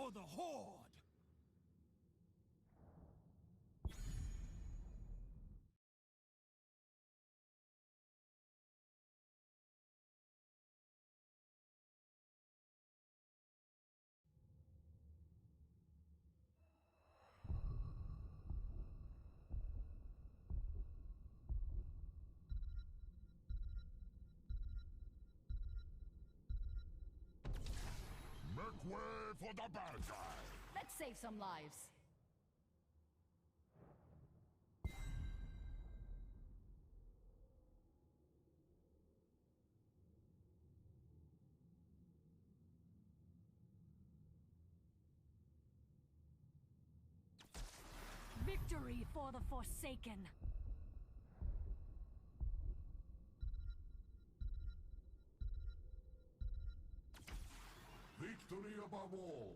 for the Horde! Make way for the bad guy! Let's save some lives. Victory for the Forsaken! Victory above all!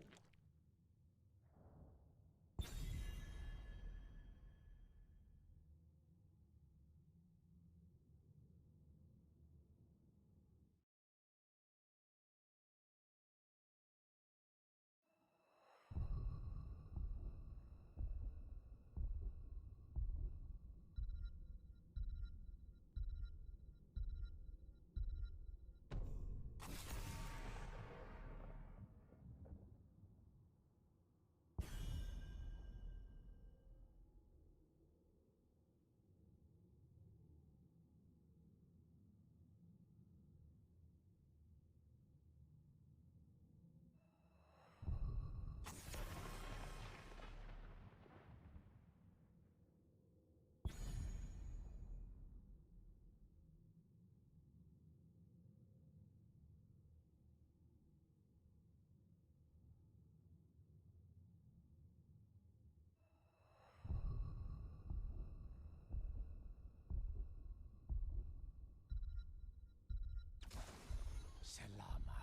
Selama,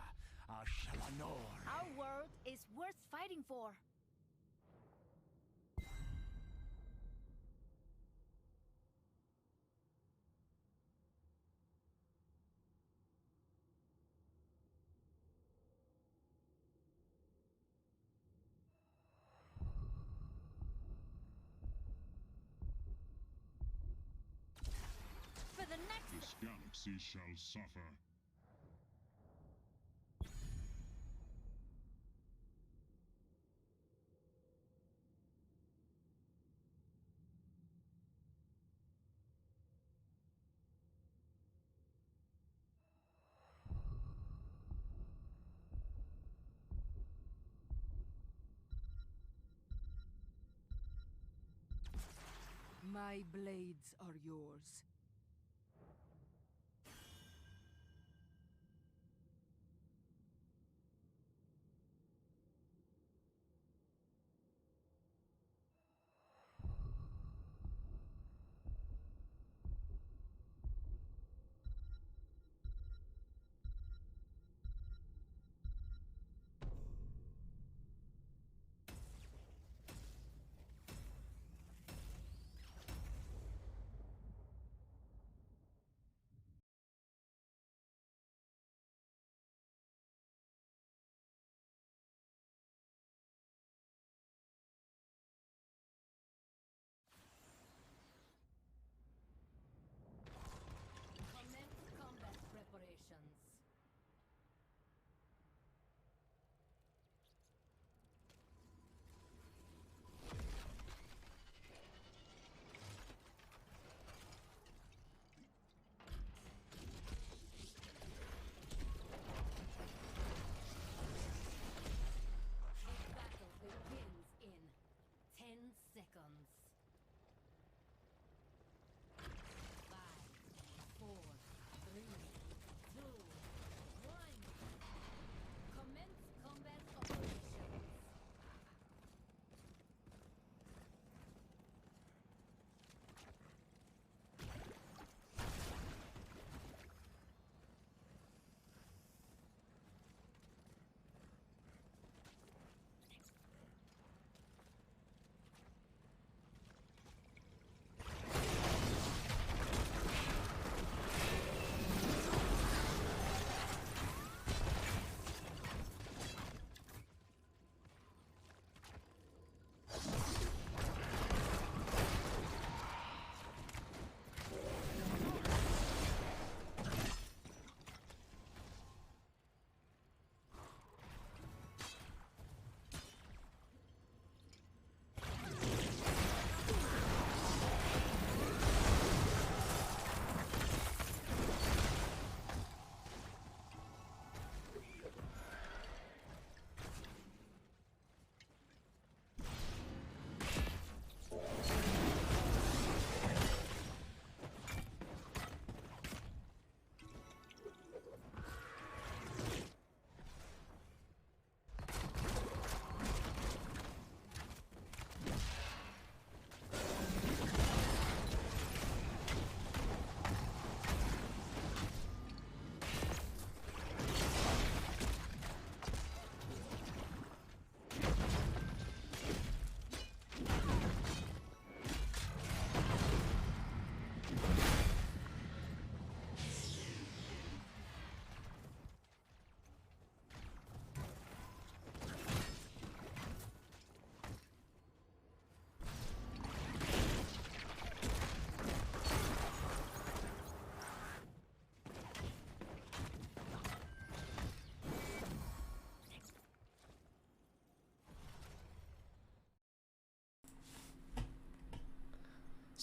Ashalanor. Our world is worth fighting for. For the next... This galaxy shall suffer. My blades are yours.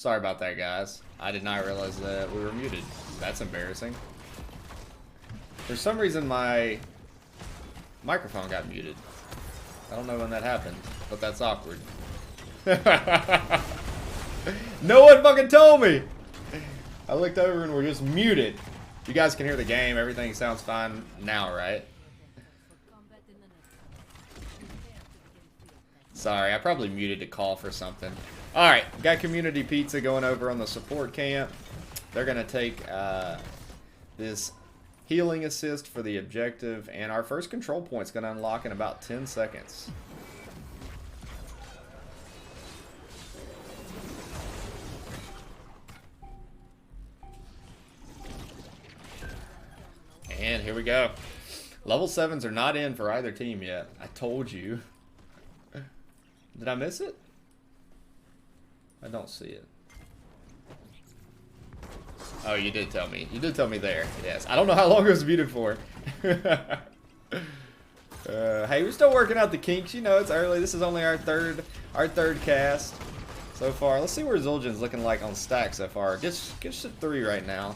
Sorry about that, guys. I did not realize that we were muted. That's embarrassing. For some reason, my microphone got muted. I don't know when that happened, but that's awkward. No one fucking told me! I looked over and we're just muted. You guys can hear the game. Everything sounds fine now, right? Sorry, I probably muted to call for something. Alright, got Community Pizza going over on the support camp. They're going to take this healing assist for the objective, and our first control point's going to unlock in about 10 seconds. And here we go. Level 7s are not in for either team yet. I told you. Did I miss it? I don't see it. Oh, you did tell me. You did tell me there. Yes. I don't know how long it was muted for. Hey, we're still working out the kinks. You know, it's early. This is only our third cast so far. Let's see where Zul'jin's looking like on stack so far. Gets to 3 right now.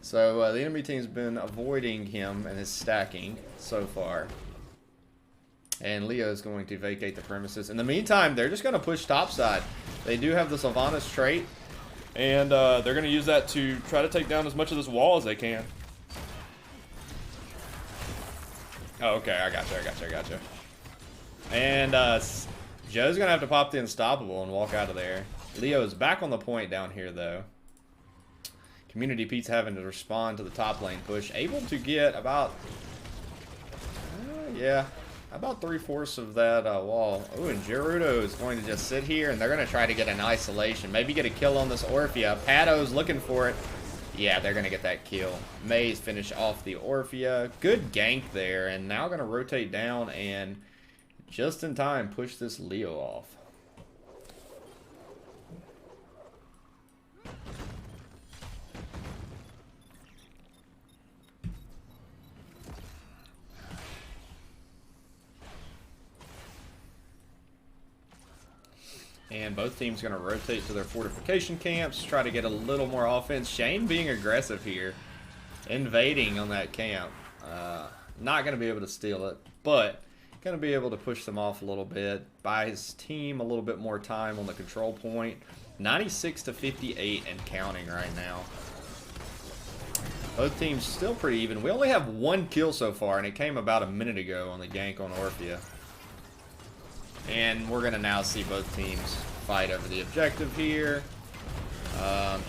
So the enemy team's been avoiding him and his stacking so far. And Leo's going to vacate the premises. In the meantime, they're just going to push topside. They do have the Sylvanas trait. And they're going to use that to try to take down as much of this wall as they can. Oh, okay. I got you. And Joe's going to have to pop the Unstoppable and walk out of there. Leo's back on the point down here, though. Community Pete's having to respond to the top lane push. Able to get about... yeah. About 3/4 of that wall. Oh, and Gerudo is going to just sit here, and they're going to try to get an isolation. Maybe get a kill on this Orphea. Pado's looking for it. Yeah, they're going to get that kill. Maze finish off the Orphea. Good gank there, and now going to rotate down and just in time push this Leo off. And both teams going to rotate to their fortification camps, try to get a little more offense. Shane being aggressive here, invading on that camp. Not going to be able to steal it, but going to be able to push them off a little bit. Buy his team a little bit more time on the control point. 96 to 58 and counting right now. Both teams still pretty even. We only have 1 kill so far, and it came about a minute ago on the gank on Orphea. And we're going to now see both teams fight over the objective here.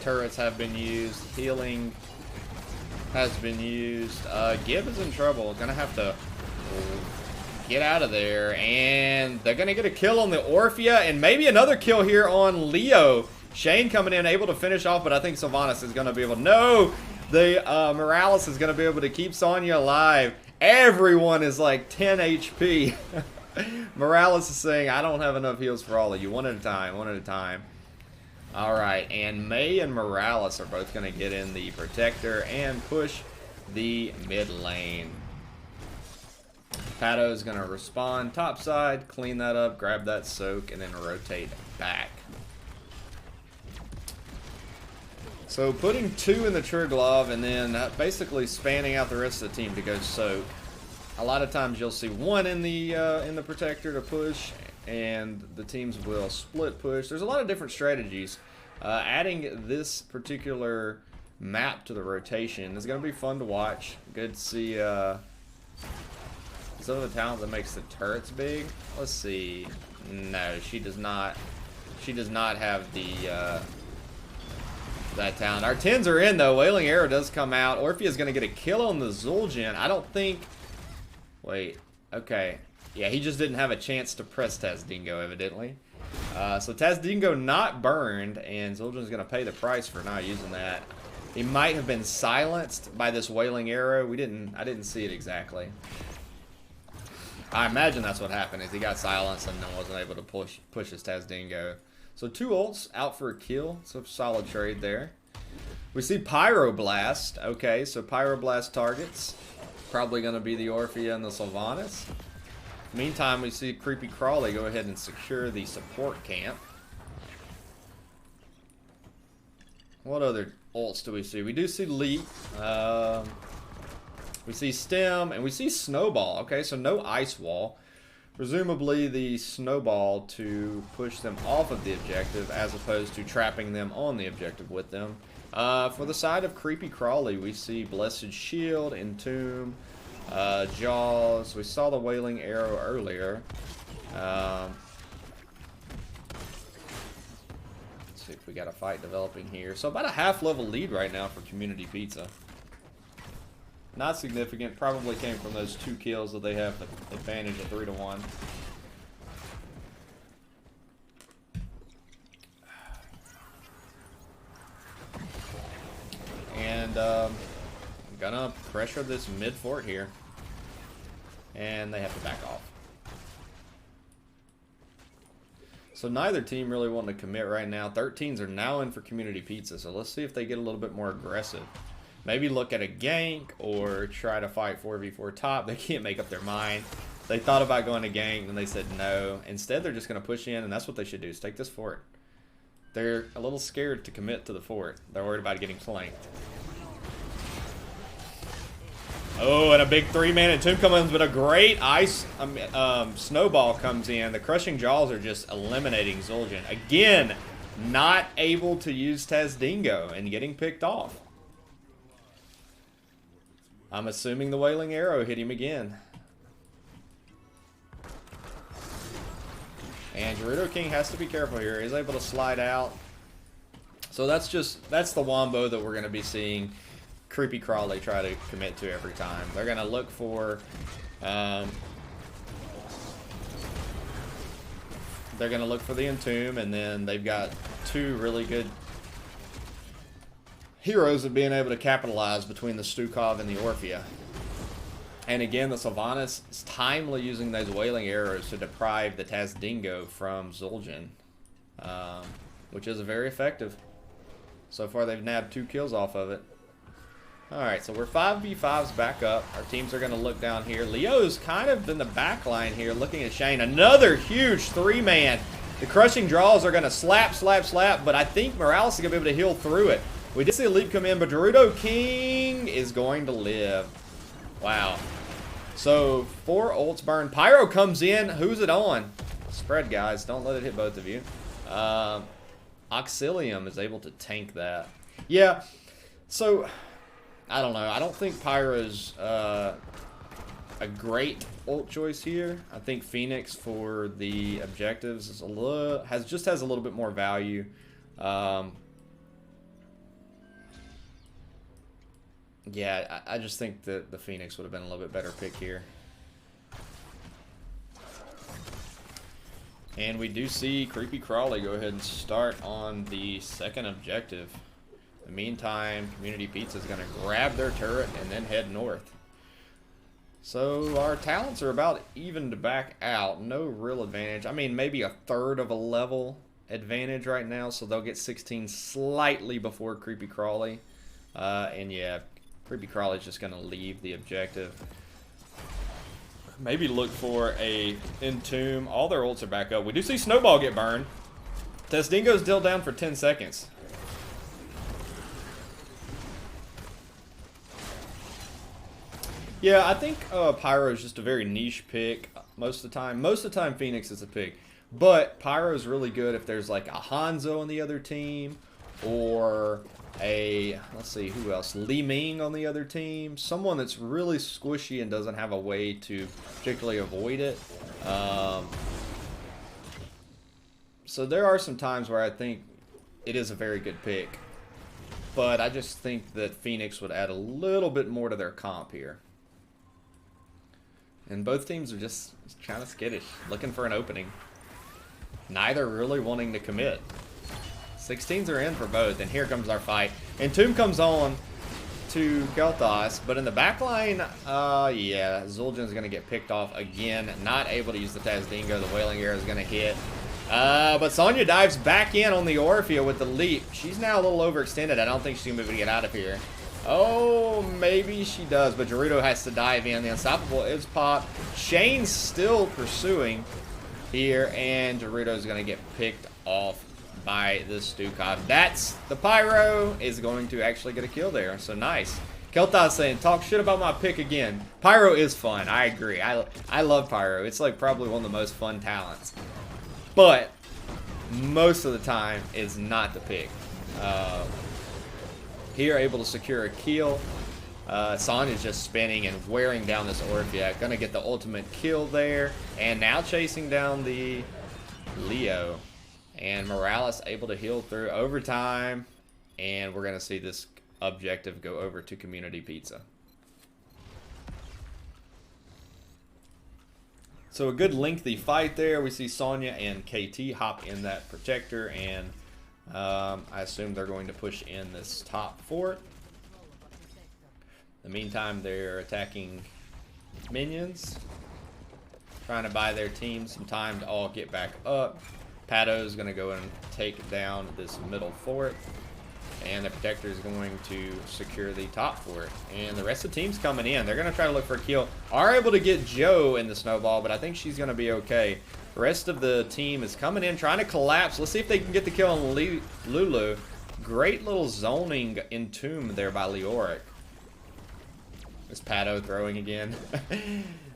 Turrets have been used. Healing has been used. Gib is in trouble. Going to have to get out of there. And they're going to get a kill on the Orphea. And maybe another kill here on Leo. Shane coming in, able to finish off. But I think Sylvanas is going to be able to... No! The Morales is going to be able to keep Sonya alive. Everyone is like 10 HP. Morales is saying, I don't have enough heals for all of you. One at a time. Alright, and May and Morales are both going to get in the Protector and push the mid lane. Pato is going to respond topside, clean that up, grab that soak, and then rotate back. So putting 2 in the Triglav and then basically spanning out the rest of the team to go soak. A lot of times you'll see 1 in the Protector to push, and the teams will split push. There's a lot of different strategies. Adding this particular map to the rotation is going to be fun to watch. Good to see some of the talent that makes the turrets big. Let's see. No, she does not. She does not have the that talent. Our 10s are in though. Wailing Arrow does come out. Orphea is going to get a kill on the Zul'jin. I don't think. Wait, okay. Yeah, he just didn't have a chance to press Tazdingo, evidently. So Tazdingo not burned, and Zul'jin's going to pay the price for not using that. He might have been silenced by this Wailing Arrow. I didn't see it exactly. I imagine that's what happened, is he got silenced and then wasn't able to push his Tazdingo. So 2 ults out for a kill. It's a solid trade there. We see Pyroblast. Okay, so Pyroblast targets. Probably going to be the Orphea and the Sylvanas. Meantime, we see Creepy Crawly go ahead and secure the support camp. What other ults do we see? We do see Leap. We see Stem, and we see Snowball. Okay, so no Ice Wall. Presumably the Snowball to push them off of the objective as opposed to trapping them on the objective with them. For the side of Creepy Crawly, we see Blessed Shield, Entomb, Jaws. We saw the Wailing Arrow earlier. Let's see if we got a fight developing here. So about a half-level lead right now for Community Pizza. Not significant. Probably came from those 2 kills that they have the advantage of 3-1. And gonna pressure this mid fort here. And they have to back off. So neither team really wanting to commit right now. 13s are now in for Community Pizza. So let's see if they get a little bit more aggressive. Maybe look at a gank or try to fight 4v4 top. They can't make up their mind. They thought about going to gank and they said no. Instead, they're just going to push in, and that's what they should do, is take this fort. They're a little scared to commit to the fort. They're worried about getting flanked. Oh, and a big 3-man Entomb comes in, but a great ice snowball comes in. The Crushing Jaws are just eliminating Zul'jin. Again, not able to use Tazdingo and getting picked off. I'm assuming the Wailing Arrow hit him again. And Gerudo King has to be careful here. He's able to slide out. So that's the wombo that we're going to be seeing Creepy Crawly try to commit to every time. They're going to look for the Entomb, and then they've got 2 really good heroes of being able to capitalize between the Stukov and the Orphea. And again, the Sylvanas is timely using those Wailing Arrows to deprive the Tazdingo from Zul'jin, which is very effective. So far, they've nabbed 2 kills off of it. Alright, so we're 5v5s back up. Our teams are going to look down here. Leo's kind of in the back line here looking at Shane. Another huge 3-man. The Crushing Draws are going to slap, but I think Morales is going to be able to heal through it. We did see a leap come in, but Gerudo King is going to live. Wow. So, 4 ults burn. Pyro comes in. Who's it on? Spread, guys. Don't let it hit both of you. Auxilium is able to tank that. Yeah. So, I don't know. I don't think Pyro's a great ult choice here. I think Phoenix for the objectives is has a little bit more value. Yeah, I just think that the Phoenix would have been a little bit better pick here. And we do see Creepy Crawly go ahead and start on the 2nd objective. In the meantime, Community Pizza is going to grab their turret and then head north. So our talents are about even to back out. No real advantage. I mean, maybe a 1/3 of a level advantage right now, so they'll get 16 slightly before Creepy Crawly. And yeah, Creepy Crawly's just going to leave the objective. Maybe look for a Entomb. All their ults are back up. We do see Snowball get burned. Tazdingo's still down for 10 seconds. Yeah, I think Pyro is just a very niche pick most of the time. Most of the time, Phoenix is a pick. But Pyro is really good if there's like a Hanzo on the other team, or a, let's see, who else? Li Ming on the other team. Someone that's really squishy and doesn't have a way to particularly avoid it. So there are some times where I think it is a very good pick. But I just think that Phoenix would add a little bit more to their comp here. And both teams are just kind of skittish, looking for an opening. Neither really wanting to commit. 16s are in for both, and here comes our fight. Entomb comes on to Kel'Thas, but in the back line, yeah, Zul'jin's going to get picked off again. Not able to use the Tazdingo. The Wailing Arrow is going to hit. But Sonya dives back in on the Orphea with the leap. She's now a little overextended. I don't think she's going to be able to get out of here. Oh, maybe she does, but Gerudo has to dive in. The Unstoppable is popped. Shane's still pursuing here, and Gerudo's going to get picked off by this Stukov. That's the Pyro is going to actually get a kill there. So nice. Kelthos saying, talk shit about my pick again. Pyro is fun. I agree. I love Pyro. It's like probably one of the most fun talents. But most of the time it's not the pick. Here able to secure a kill. Sonya's just spinning and wearing down this Orphea. Gonna get the ultimate kill there. And now chasing down the Leo. And Morales able to heal through overtime. And we're gonna see this objective go over to Community Pizza. So a good lengthy fight there. We see Sonya and KT hop in that protector, and I assume they're going to push in this top fort. In the meantime, they're attacking minions, trying to buy their team some time to all get back up. Pado's going to go and take down this middle fort. And the protector is going to secure the top fort. And the rest of the team's coming in. They're going to try to look for a kill. Are able to get Joe in the snowball, but I think she's going to be okay. The rest of the team is coming in, trying to collapse. Let's see if they can get the kill on Lulu. Great little zoning entomb there by Leoric. This Pado throwing again.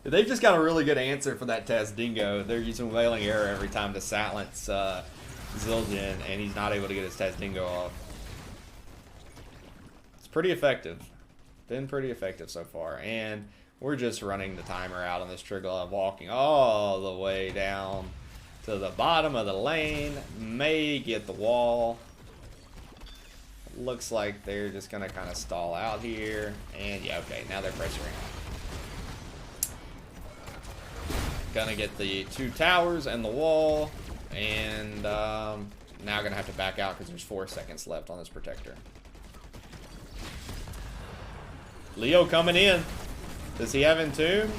They've just got a really good answer for that Taz Dingo. They're using Wailing Arrow every time to silence Zildjian, and he's not able to get his Taz Dingo off. Pretty effective. Been pretty effective so far. And we're just running the timer out on this Triglav, walking all the way down to the bottom of the lane. May get the wall. Looks like they're just going to kind of stall out here. And yeah, okay, now they're pressuring. Gonna get the 2 towers and the wall. And now going to have to back out because there's 4 seconds left on this protector. Leo coming in. Does he have Entomb?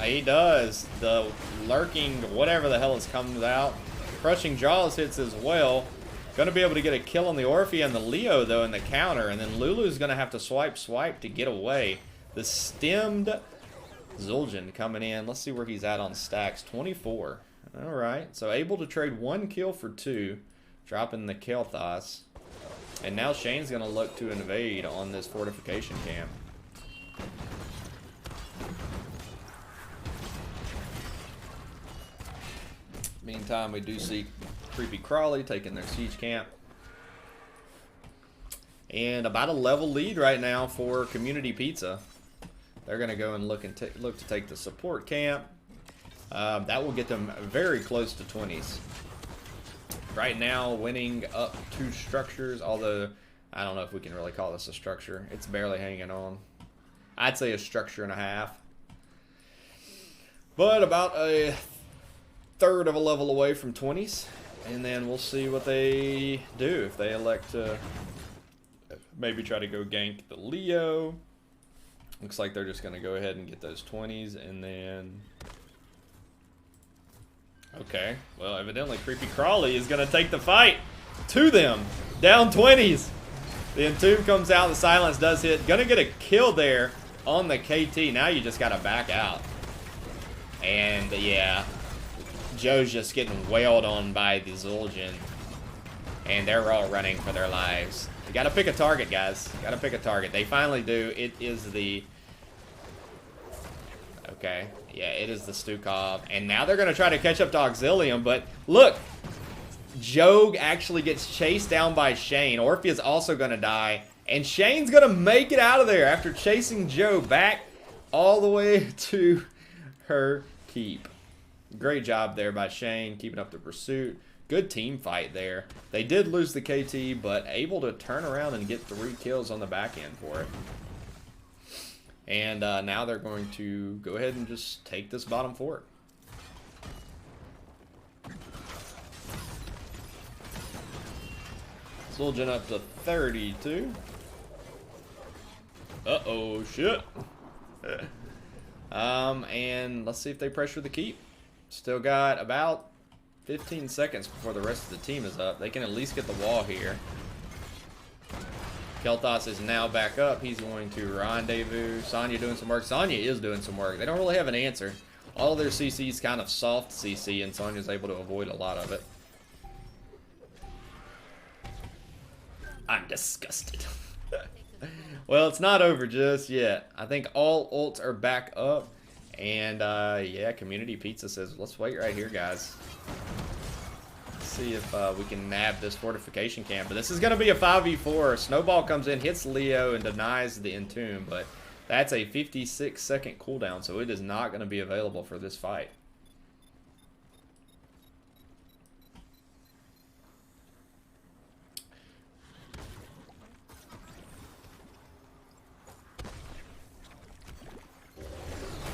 He does. The lurking, whatever the hell is comes out. Crushing Jaws hits as well. Going to be able to get a kill on the Orphea and the Leo, though, in the counter. And then Lulu's going to have to swipe to get away. The stemmed Zul'jin coming in. Let's see where he's at on stacks. 24. All right. So able to trade 1 kill for 2. Dropping the Kelthos. And now Shane's going to look to invade on this fortification camp. Meantime, we do see Creepy Crawly taking their siege camp. And about a level lead right now for Community Pizza. They're going to go and look to take the support camp. That will get them very close to 20s. Right now, winning up 2 structures, although I don't know if we can really call this a structure. It's barely hanging on. I'd say a structure and a half. But about a third of a level away from 20s. And then we'll see what they do. If they elect to maybe try to go gank the Leo. Looks like they're just going to go ahead and get those 20s. And then... okay. Well, evidently Creepy Crawly is going to take the fight to them. Down 20s. The Entomb comes out. The silence does hit. Going to get a kill there on the KT. Now you just got to back out. And, yeah, Joe's just getting wailed on by the Zul'jin. And they're all running for their lives. You got to pick a target, guys. Got to pick a target. They finally do. It is the... okay. Yeah, it is the Stukov. And now they're going to try to catch up to Auxilium. But, look. Joe actually gets chased down by Shane. Orphea's also going to die. And Shane's going to make it out of there after chasing Joe back all the way to her keep. Great job there by Shane, keeping up the pursuit. Good team fight there. They did lose the KT, but able to turn around and get 3 kills on the back end for it. And now they're going to go ahead and just take this bottom fort. Zul'jin up to 32. Uh-oh, shit. And let's see if they pressure the keep. Still got about 15 seconds before the rest of the team is up. They can at least get the wall here. Kelthos is now back up. He's going to rendezvous. Sonya doing some work. Sonya is doing some work. They don't really have an answer. All of their CC is kind of soft CC, and Sonya's able to avoid a lot of it. I'm disgusted. Well, it's not over just yet. I think all ults are back up. And, yeah, Community Pizza says, let's wait right here, guys. See if we can nab this fortification camp. But this is going to be a 5v4. Snowball comes in, hits Leo, and denies the Entomb. But that's a 56-second cooldown, so it is not going to be available for this fight.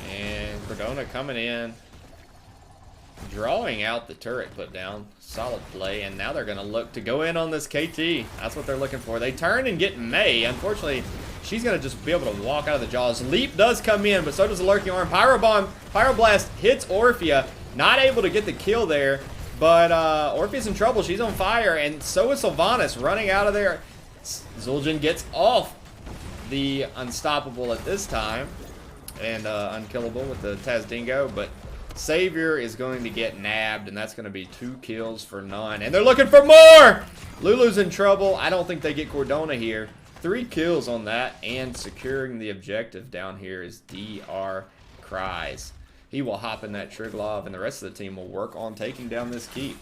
And Cardona coming in, drawing out the turret put down. Solid play, and now they're going to look to go in on this KT. That's what they're looking for. They turn and get May. Unfortunately, she's going to just be able to walk out of the jaws. Leap does come in, but so does the Lurking Arm. Pyroblast hits Orphea. Not able to get the kill there, but Orphea's in trouble. She's on fire, and so is Sylvanas running out of there. Zul'jin gets off the Unstoppable at this time, and Unkillable with the Tazdingo, but Savior is going to get nabbed, and that's going to be 2 kills for none. And they're looking for more! Lulu's in trouble. I don't think they get Cardona here. 3 kills on that, and securing the objective down here is DR Cries. He will hop in that Triglav, and the rest of the team will work on taking down this keep.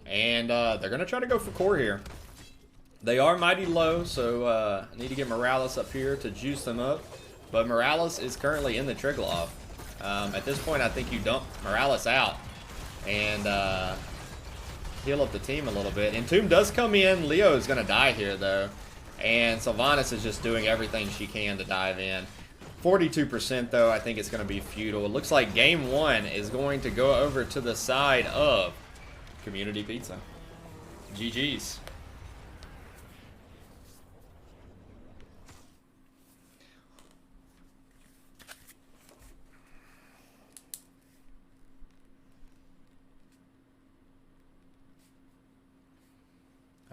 And they're going to try to go for core here. They are mighty low, so I need to get Morales up here to juice them up. But Morales is currently in the Triglav. At this point, I think you dump Morales out and heal up the team a little bit. Entomb does come in. Leo is going to die here, though. And Sylvanas is just doing everything she can to dive in. 42%, though, I think it's going to be futile. It looks like game 1 is going to go over to the side of Community Pizza. GG's.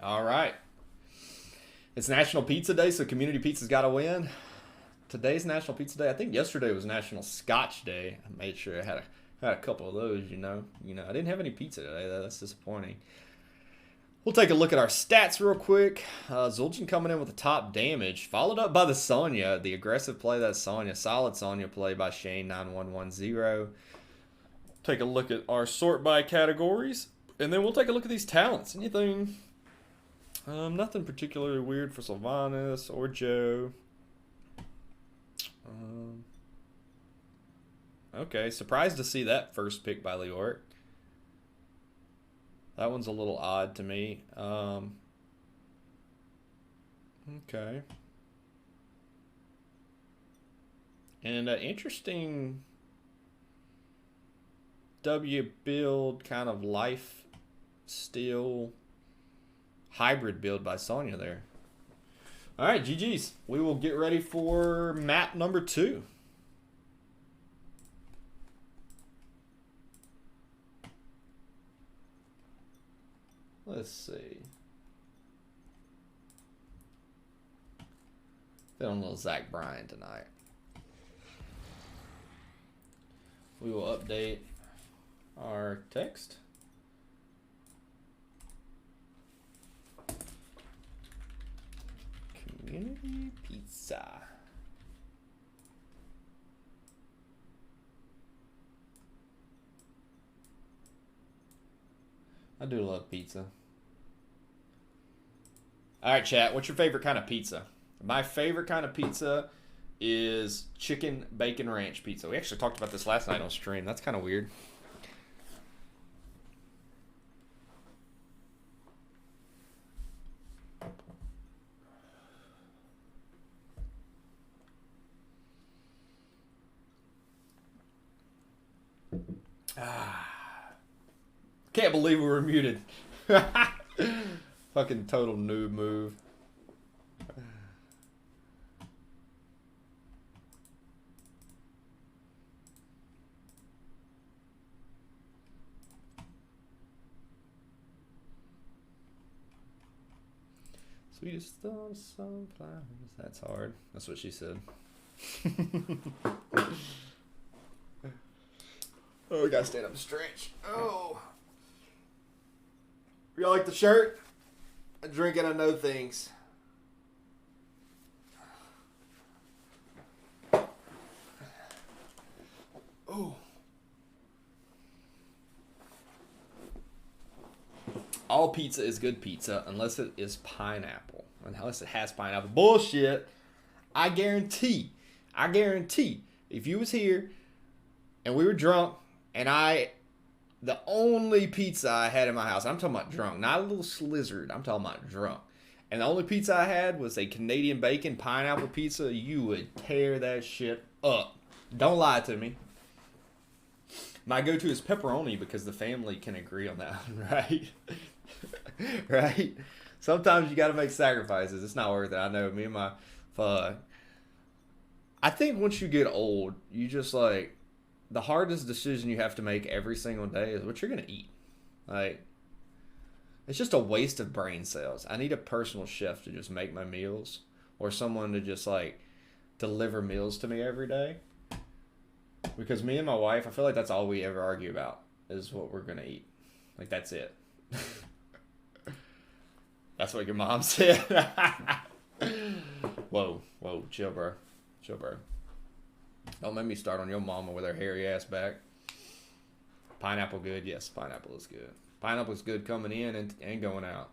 All right. It's National Pizza Day, so Community Pizza's got to win. Today's National Pizza Day. I think yesterday was National Scotch Day. I made sure I had a couple of those, you know. I didn't have any pizza today, though. That's disappointing. We'll take a look at our stats real quick. Zul'jin coming in with the top damage, followed up by the Sonya. The aggressive play, that's Sonya. Solid Sonya play by Shane 9110. Take a look at our sort by categories, and then we'll take a look at these talents. Anything... nothing particularly weird for Sylvanas or Joe. Okay, surprised to see that first pick by Leoric. That one's a little odd to me. Okay. And interesting W build, kind of life steal hybrid build by Sonya there. All right, GG's. We will get ready for map number 2. Let's see. Feeling a little Zach Bryan tonight. We will update our text. Community Pizza. I do love pizza. Alright, chat. What's your favorite kind of pizza? My favorite kind of pizza is chicken bacon ranch pizza. We actually talked about this last night on stream. That's kind of weird. Can't believe we were muted. Fucking total noob move. So Sweetest thought sunflowers. That's hard. That's what she said. Oh, we gotta stand up and stretch. Oh. Y'all like the shirt? I drink and I know things. Oh. All pizza is good pizza unless it is pineapple. Unless it has pineapple. Bullshit. I guarantee, if you was here and we were drunk and the only pizza I had in my house, I'm talking about drunk, not a little slizzard, I'm talking about drunk. And the only pizza I had was a Canadian bacon pineapple pizza, you would tear that shit up. Don't lie to me. My go-to is pepperoni because the family can agree on that one, right? Right? Sometimes you got to make sacrifices. It's not worth it. I know. Me and my fuck. I think once you get old, you just like the hardest decision you have to make every single day is what you're gonna eat. Like, it's just a waste of brain cells. I need a personal chef to just make my meals, or someone to just like deliver meals to me every day. Because me and my wife, I feel like that's all we ever argue about is what we're gonna eat. Like, that's it. That's what your mom said. Whoa, chill, bro. Chill, bro. Don't make me start on your mama with her hairy ass back. Pineapple good? Yes, pineapple is good. Pineapple is good coming in and going out.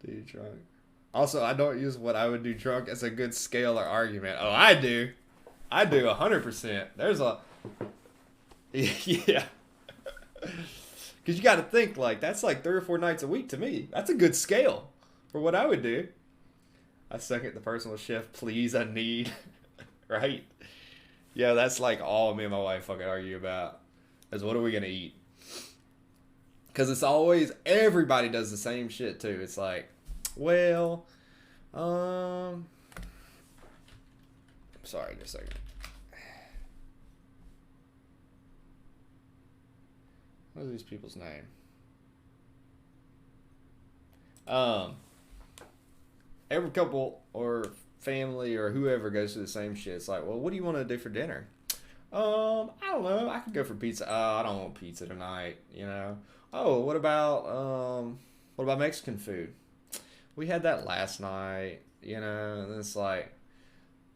Dude, drunk. Also, I don't use what I would do drunk as a good scale or argument. Oh, I do. I do 100%. There's a... Yeah. Because you got to think, like, that's like 3 or 4 nights a week to me. That's a good scale for what I would do. I second the personal chef, please, I need. Right? Yeah, that's like all me and my wife fucking argue about. Is what are we going to eat? Because it's always, everybody does the same shit too. It's like, well, I'm sorry, just a second. What are these people's name? Every couple or family or whoever goes through the same shit. It's like, well, what do you want to do for dinner? I don't know. I could go for pizza. I don't want pizza tonight, you know. Oh, what about Mexican food? We had that last night, you know, and it's like,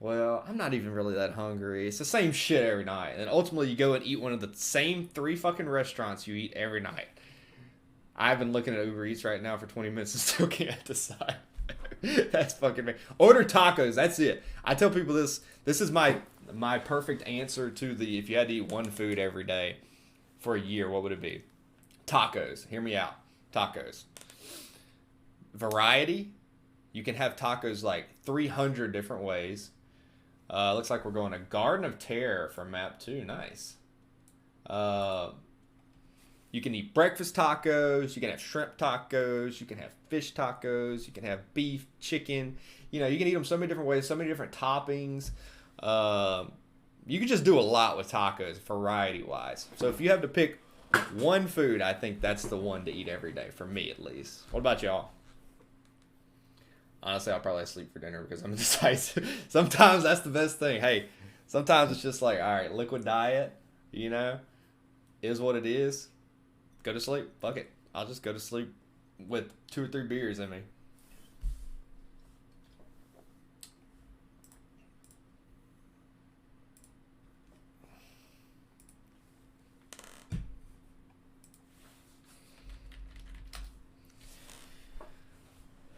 well, I'm not even really that hungry. It's the same shit every night. And ultimately you go and eat one of the same 3 fucking restaurants you eat every night. I've been looking at Uber Eats right now for 20 minutes and still can't decide. That's fucking me. Order tacos. That's it. I tell people this is my perfect answer to the, if you had to eat one food every day for a year, what would it be? Tacos. Hear me out. Tacos. Variety. You can have tacos like 300 different ways. Looks like we're going to Garden of Terror for map 2. Nice. You can eat breakfast tacos. You can have shrimp tacos. You can have fish tacos. You can have beef, chicken. You know, you can eat them so many different ways, so many different toppings. You can just do a lot with tacos, variety-wise. So if you have to pick one food, I think that's the one to eat every day, for me at least. What about y'all? Honestly, I'll probably sleep for dinner because I'm indecisive. Sometimes that's the best thing. Hey, sometimes it's just like, all right, liquid diet, you know, is what it is. Go to sleep. Fuck it. I'll just go to sleep with 2 or 3 beers in me.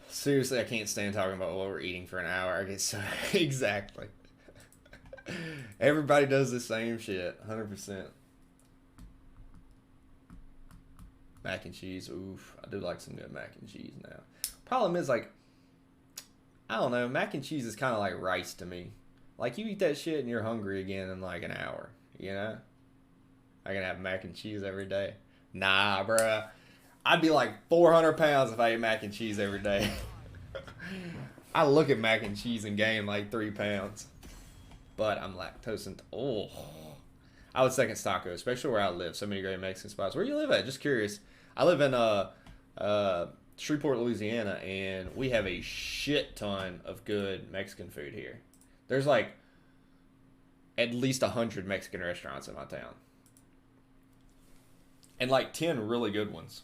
Seriously, I can't stand talking about what we're eating for an hour. I get so... Exactly. Everybody does the same shit. 100%. Mac and cheese. Oof. I do like some good mac and cheese now. Problem is, like, I don't know. Mac and cheese is kind of like rice to me. Like, you eat that shit and you're hungry again in like an hour. You know? I can have mac and cheese every day. Nah, bruh. I'd be like 400 pounds if I ate mac and cheese every day. I look at mac and cheese and gain like 3 pounds. but I'm lactose intolerant. Oh, I would second Taco, especially where I live. So many great Mexican spots. Where you live at? Just curious. I live in Shreveport, Louisiana, and we have a shit ton of good Mexican food here. There's like at least 100 Mexican restaurants in my town, and like 10 really good ones.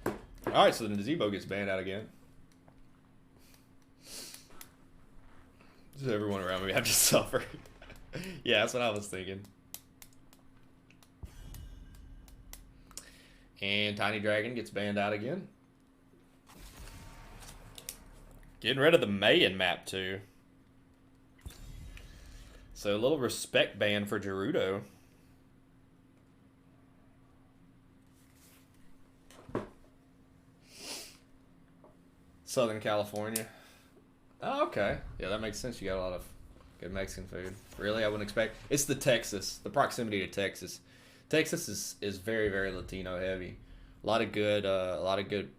All right, so the Zebo gets banned out again. Does everyone around me have to suffer? Yeah, that's what I was thinking. And Tiny Dragon gets banned out again. Getting rid of the Mayan map, too. So a little respect ban for Gerudo. Southern California. Oh, okay. Yeah, that makes sense. You got a lot of good Mexican food. Really, I wouldn't expect. It's the Texas, the proximity to Texas. Texas is very, very Latino heavy. A lot of good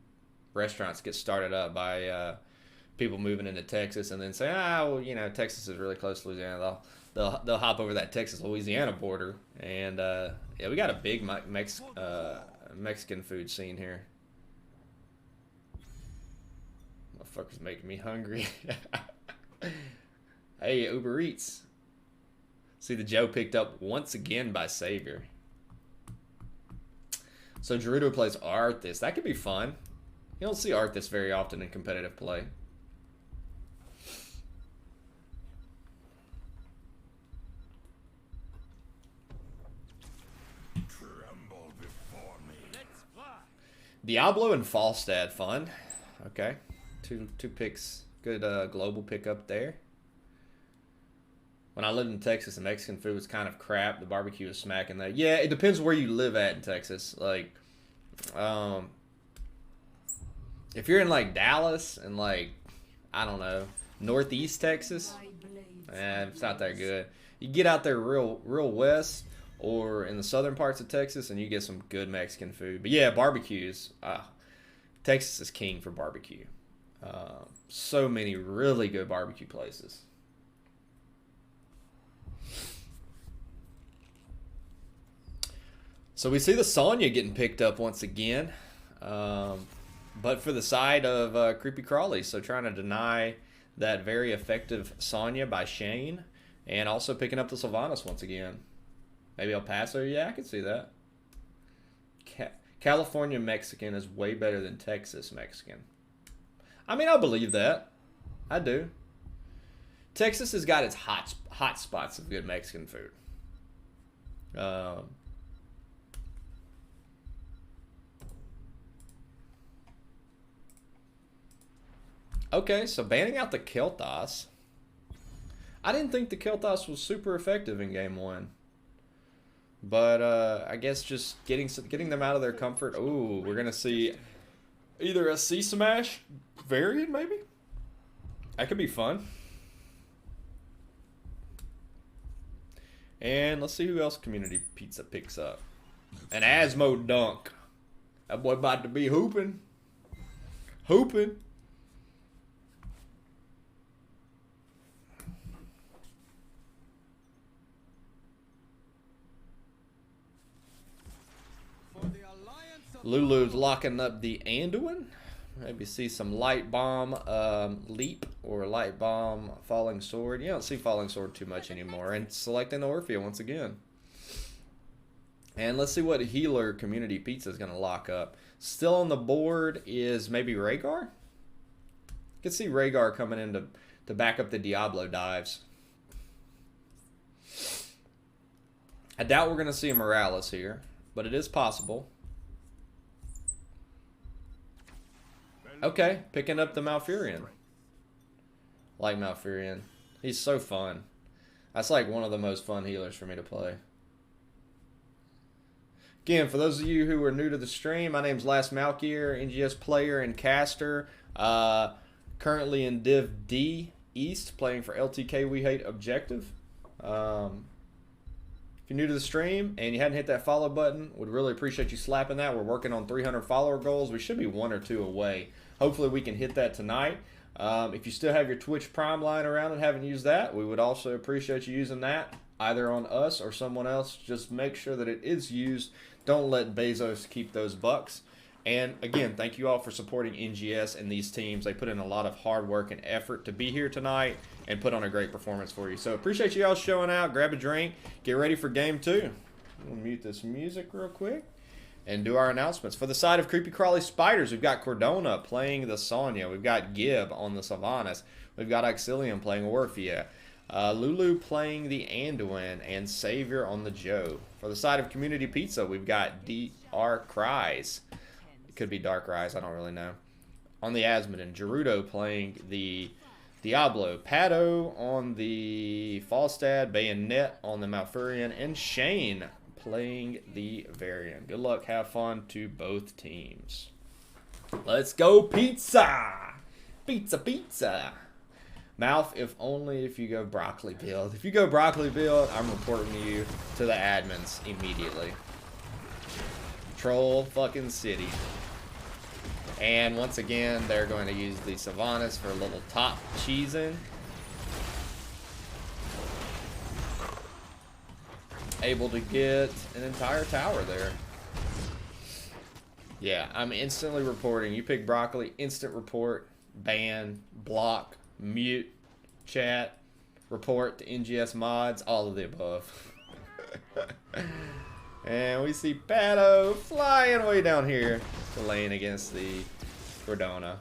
restaurants get started up by people moving into Texas and then say, well, you know, Texas is really close to Louisiana. They'll hop over that Texas-Louisiana border, and yeah, we got a big Mexican food scene here. Motherfucker's making me hungry. Hey, Uber Eats. See the Joe picked up once again by Savior. So Gerudo plays Arthas. That could be fun. You don't see Arthas very often in competitive play. Tremble before me. Let's fly. Diablo and Falstad, fun. Okay. Two picks. Good global pickup there. When I lived in Texas, the Mexican food was kind of crap. The barbecue was smacking that. Yeah, it depends where you live at in Texas. Like, if you're in like Dallas and like, I don't know, Northeast Texas, it's not that good. You get out there real west or in the southern parts of Texas, and you get some good Mexican food. But yeah, barbecues. Texas is king for barbecue. So many really good barbecue places. So we see the Sonya getting picked up once again, but for the side of Creepy Crawly. So trying to deny that very effective Sonya by Shane, and also picking up the Sylvanas once again. Maybe El Paso, yeah, I can see that. California Mexican is way better than Texas Mexican. I mean, I believe that. I do. Texas has got its hot spots of good Mexican food. Okay, so banning out the Kel'Thas. I didn't think the Kel'Thas was super effective in game 1. But I guess just getting them out of their comfort. Ooh, we're going to see either a C-Smash variant, maybe? That could be fun. And let's see who else Community Pizza picks up. An Asmo Dunk. That boy about to be hooping. Hooping. Lulu's locking up the Anduin. Maybe see some Light Bomb Leap or Light Bomb Falling Sword. You don't see Falling Sword too much anymore. And selecting the Orphea once again. And let's see what healer Community Pizza is going to lock up. Still on the board is maybe Rhaegar. You can see Rhaegar coming in to back up the Diablo dives. I doubt we're going to see a Morales here, but it is possible. Okay, picking up the Malfurion. Like Malfurion. He's so fun. That's like one of the most fun healers for me to play. Again, for those of you who are new to the stream, my name's Last Malkier, NGS player and caster. Currently in Div D East, playing for LTK We Hate Objective. If you're new to the stream and you hadn't hit that follow button, would really appreciate you slapping that. We're working on 300 follower goals. We should be 1 or 2 away. Hopefully we can hit that tonight. If you still have your Twitch Prime line around and haven't used that, we would also appreciate you using that, either on us or someone else. Just make sure that it is used. Don't let Bezos keep those bucks. And again, thank you all for supporting NGS and these teams. They put in a lot of hard work and effort to be here tonight and put on a great performance for you. So appreciate you all showing out. Grab a drink. Get ready for game 2. We'll mute this music real quick and do our announcements. For the side of Creepy Crawly Spiders, we've got Cordona playing the Sonya. We've got Gib on the Sylvanas. We've got Auxilium playing Orphea. Lulu playing the Anduin, and Savior on the Joe. For the side of Community Pizza, we've got DR Cries. It could be Dark Rise, I don't really know. On the Asmodin, Gerudo playing the Diablo. Pado on the Falstad. Bayonet on the Malfurion. And Shane playing the Varian. Good luck, have fun to both teams. Let's go pizza! Pizza, pizza! Mouth, if only if you go broccoli build. If you go broccoli build, I'm reporting you to the admins immediately. Troll fucking city. And once again, they're going to use the Sylvanas for a little top cheesing. Able to get an entire tower there. Yeah, I'm instantly reporting. You pick broccoli, instant report, ban, block, mute, chat, report to NGS mods, all of the above. And we see Pato flying way down here to lane against the Cordona.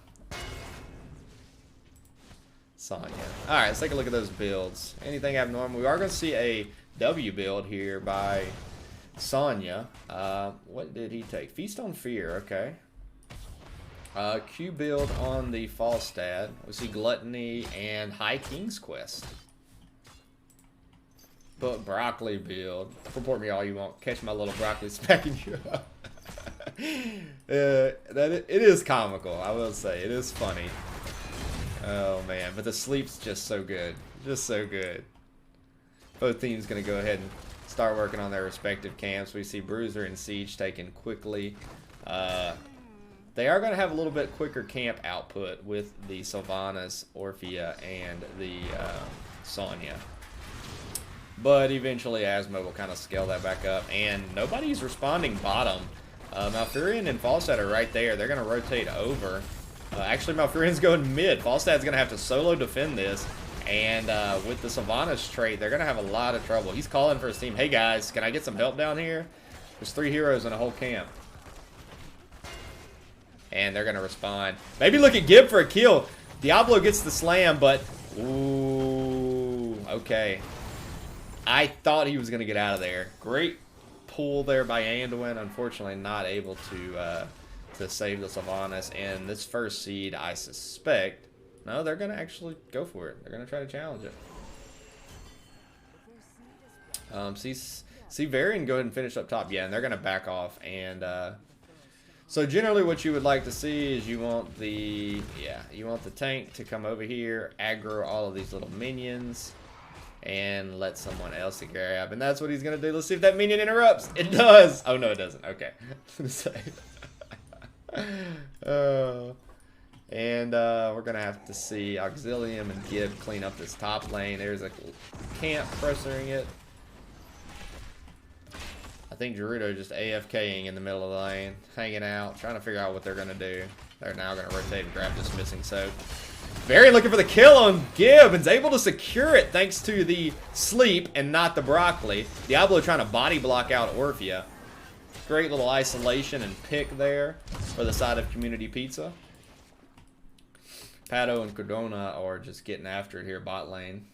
Sonya. Alright, let's take a look at those builds. Anything abnormal? We are going to see a W build here by Sonya. What did he take? Feast on Fear, okay. Q build on the Falstad. We see Gluttony and High King's Quest. But broccoli build. Report me all you want. Catch my little broccoli smacking you up. It is comical, I will say. It is funny. Oh man, but the sleep's just so good. Just so good. Both teams going to go ahead and start working on their respective camps. We see Bruiser and Siege taken quickly. They are going to have a little bit quicker camp output with the Sylvanas, Orphea, and the Sonya. But eventually Asmo will kind of scale that back up. And nobody's responding bottom. Malfurion and Falstad are right there. They're going to rotate over. Actually, Malfurion's going mid. Falstad's going to have to solo defend this. And with the Sylvanas trait, they're going to have a lot of trouble. He's calling for his team. Hey guys, can I get some help down here? There's 3 heroes in a whole camp. And they're going to respond. Maybe look at Gib for a kill. Diablo gets the slam, but... Ooh, okay. I thought he was going to get out of there. Great pull there by Anduin. Unfortunately, not able to save the Sylvanas. And this first seed, I suspect... No, they're going to actually go for it. They're going to try to challenge it. See Varian go ahead and finish up top. Yeah, and they're going to back off. And so generally what you would like to see is you want the tank to come over here, aggro all of these little minions, and let someone else grab. And that's what he's going to do. Let's see if that minion interrupts. It does. Oh, no, it doesn't. Okay. And we're going to have to see Auxilium and Gib clean up this top lane. There's a camp pressuring it. I think Gerudo just AFKing in the middle of the lane, hanging out, trying to figure out what they're going to do. They're now going to rotate and grab this missing soak. Varian looking for the kill on Gib and is able to secure it thanks to the sleep and not the broccoli. Diablo trying to body block out Orphea. Great little isolation and pick there for the side of Community Pizza. Pato and Cordona are just getting after it here bot lane.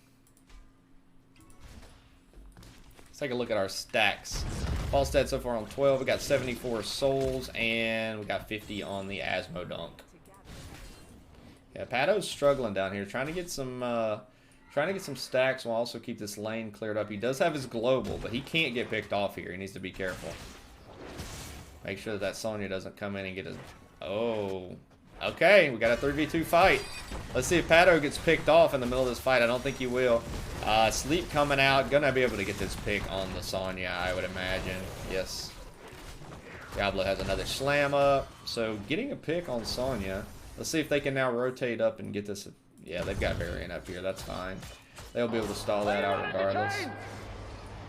Let's take a look at our stacks. Falstad so far on 12. We got 74 souls and we got 50 on the Asmodunk. Yeah, Pato's struggling down here, trying to get some stacks while also keep this lane cleared up. He does have his global, but he can't get picked off here. He needs to be careful. Make sure that Sonya doesn't come in and get his... Oh... Okay, we got a 3v2 fight. Let's see if Pato gets picked off in the middle of this fight. I don't think he will. Sleep coming out. Gonna be able to get this pick on the Sonya, I would imagine. Yes. Diablo has another slam up. So getting a pick on Sonya. Let's see if they can now rotate up and get this. Yeah, they've got Varian up here. That's fine. They'll be able to stall that out regardless.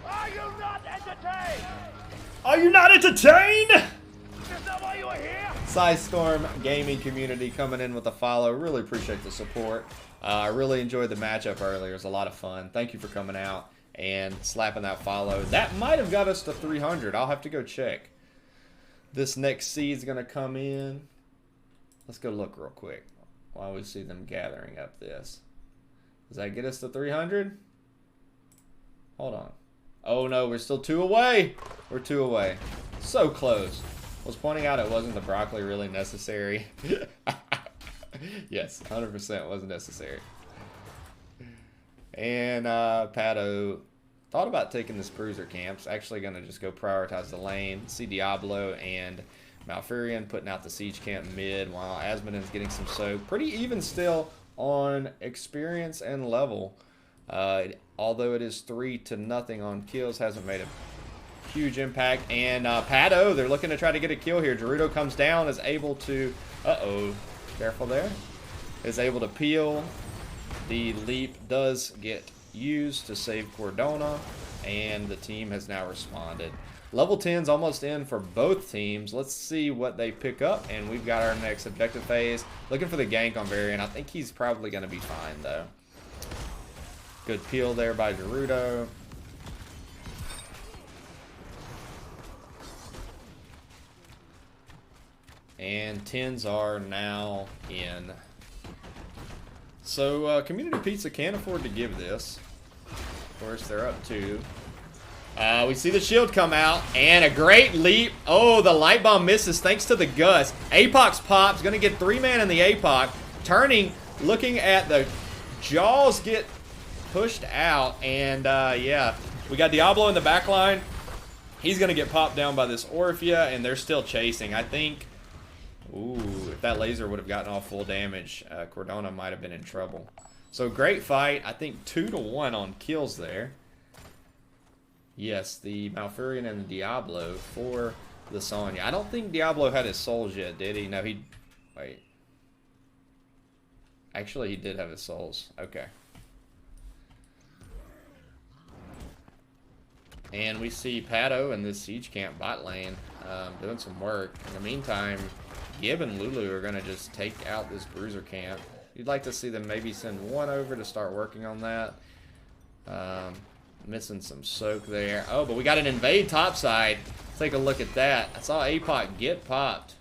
Are you not entertained? Are you not entertained? Is that why you are here? Storm Gaming community coming in with a follow. Really appreciate the support. I really enjoyed the matchup earlier. It was a lot of fun. Thank you for coming out and slapping that follow. That might have got us to 300. I'll have to go check. This next seed's going to come in. Let's go look real quick while we see them gathering up this. Does that get us to 300? Hold on. Oh no, we're still 2 away. We're 2 away. So close. I was pointing out it wasn't the broccoli really necessary. Yes, 100% wasn't necessary. And Pato thought about taking this cruiser camps. Actually going to just go prioritize the lane. See Diablo and Malfurion putting out the siege camp mid while Asmoden's getting some soak. Pretty even still on experience and level. Although it is 3-0 on kills, hasn't made a huge impact. And Pato, they're looking to try to get a kill here. Gerudo comes down, is able to... Uh-oh. Careful there. Is able to peel. The leap does get used to save Cordona, and the team has now responded. Level 10's almost in for both teams. Let's see what they pick up, and we've got our next objective phase. Looking for the gank on Varian. I think he's probably going to be fine, though. Good peel there by Gerudo. And 10s are now in. So, Community Pizza can't afford to give this. Of course, they're up 2. We see the shield come out, and a great leap. Oh, the light bomb misses thanks to the gust. Apox pops, going to get 3-man in the Apoc. Turning, looking at the jaws get pushed out, and yeah, we got Diablo in the back line. He's going to get popped down by this Orphea, and they're still chasing. I think, ooh, if that laser would have gotten off full damage, Cordona might have been in trouble. So great fight. I think 2-1 on kills there. Yes, the Malfurion and the Diablo for the Sonya. I don't think Diablo had his souls yet, did he? No, he... Wait. Actually, he did have his souls. Okay. And we see Pato in this siege camp bot lane doing some work. In the meantime, Gib and Lulu are going to just take out this bruiser camp. You'd like to see them maybe send one over to start working on that. Missing some soak there. Oh, but we got an invade topside. Take a look at that. I saw Apoc get popped.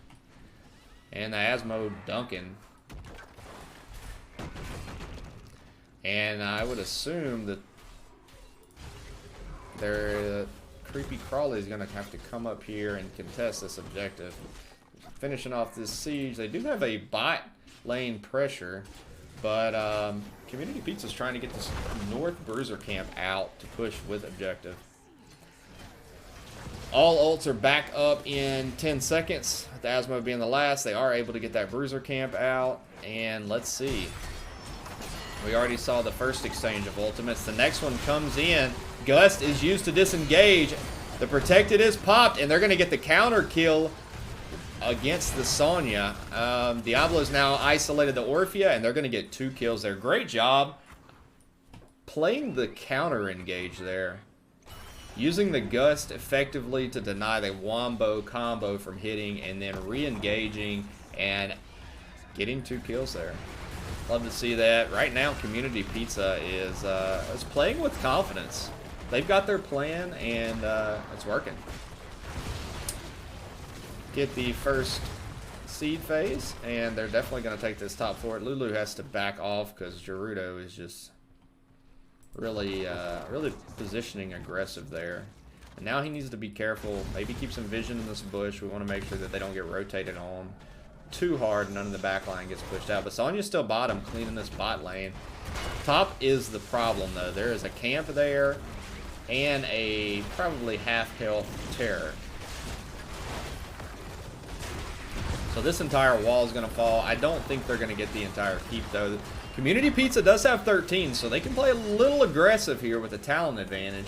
And the Asmo Duncan. And I would assume that their creepy Crawly is going to have to come up here and contest this objective. Finishing off this siege. They do have a bot lane pressure, but Community Pizza's trying to get this North Bruiser camp out to push with objective. All ults are back up in 10 seconds. With Asmo being the last, they are able to get that Bruiser camp out. And let's see. We already saw the first exchange of ultimates. The next one comes in. Gust is used to disengage. The Protected is popped, and they're going to get the counter kill against the Sonya. Diablo's now isolated the Orphea, and they're going to get 2 kills there. Great job playing the counter engage there. Using the Gust effectively to deny the Wombo combo from hitting, and then re-engaging and getting 2 kills there. Love to see that. Right now, Community Pizza is playing with confidence. They've got their plan, and it's working. Get the first seed phase, and they're definitely going to take this top 4. Lulu has to back off because Gerudo is just really positioning aggressive there. And now he needs to be careful. Maybe keep some vision in this bush. We want to make sure that they don't get rotated on too hard and none of the back line gets pushed out. But Sonya's still bottom, cleaning this bot lane. Top is the problem, though. There is a camp there and a probably half-health Terror. So this entire wall is going to fall. I don't think they're going to get the entire keep, though. Community Pizza does have 13, so they can play a little aggressive here with the talent advantage,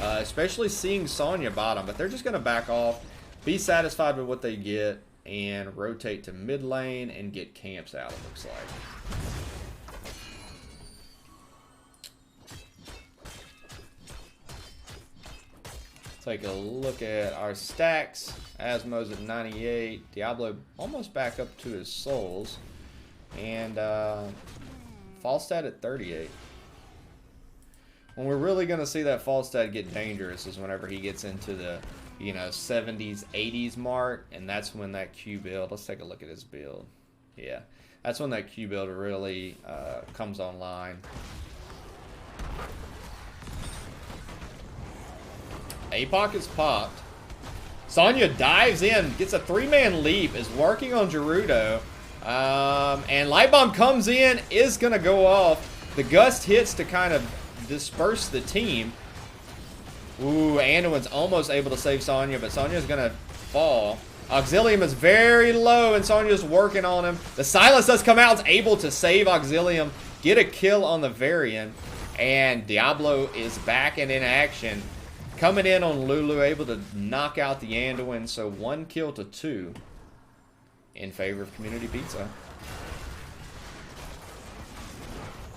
especially seeing Sonya bottom. But they're just going to back off, be satisfied with what they get, and rotate to mid lane and get camps out, it looks like. Take a look at our stacks. Asmo's at 98. Diablo almost back up to his souls. And Falstad at 38. When we're really going to see that Falstad get dangerous is whenever he gets into the, you know, 70s, 80s mark. And that's when that Q build, let's take a look at his build. Yeah, that's when that Q build really comes online. APOC is popped. Sonya dives in, gets a 3-man leap, is working on Gerudo. And Light Bomb comes in, is going to go off. The Gust hits to kind of disperse the team. Ooh, Anduin's almost able to save Sonya, but Sonya's going to fall. Auxilium is very low, and Sonya's working on him. The Silence does come out, is able to save Auxilium, get a kill on the Varian, and Diablo is back and in action. Coming in on Lulu, able to knock out the Anduin, so 1 kill to 2 in favor of Community Pizza.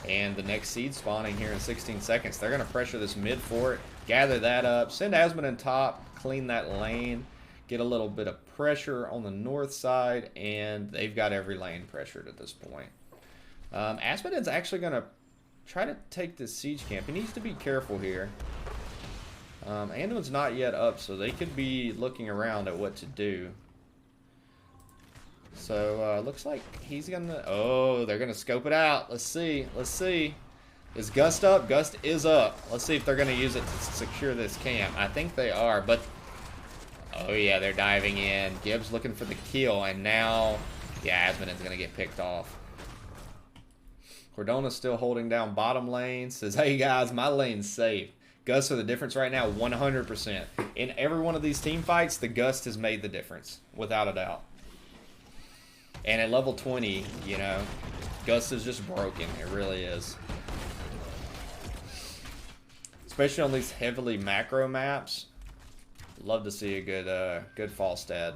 And the next seed spawning here in 16 seconds. They're going to pressure this mid fort, gather that up, send Asmodee top, clean that lane, get a little bit of pressure on the north side, and they've got every lane pressured at this point. Asmodee's actually going to try to take this siege camp. He needs to be careful here. Anduin's not yet up, so they could be looking around at what to do. So, looks like he's gonna... Oh, they're gonna scope it out. Let's see. Let's see. Is Gust up? Gust is up. Let's see if they're gonna use it to secure this camp. I think they are, but... Oh, yeah, they're diving in. Gibbs looking for the kill, and now... Yeah, Asmodee's gonna get picked off. Cordona's still holding down bottom lane. Says, hey, guys, my lane's safe. Gust are the difference right now, 100%. In every one of these team fights, the Gust has made the difference, without a doubt. And at level 20, you know, Gust is just broken. It really is. Especially on these heavily macro maps. Love to see a good Falstad.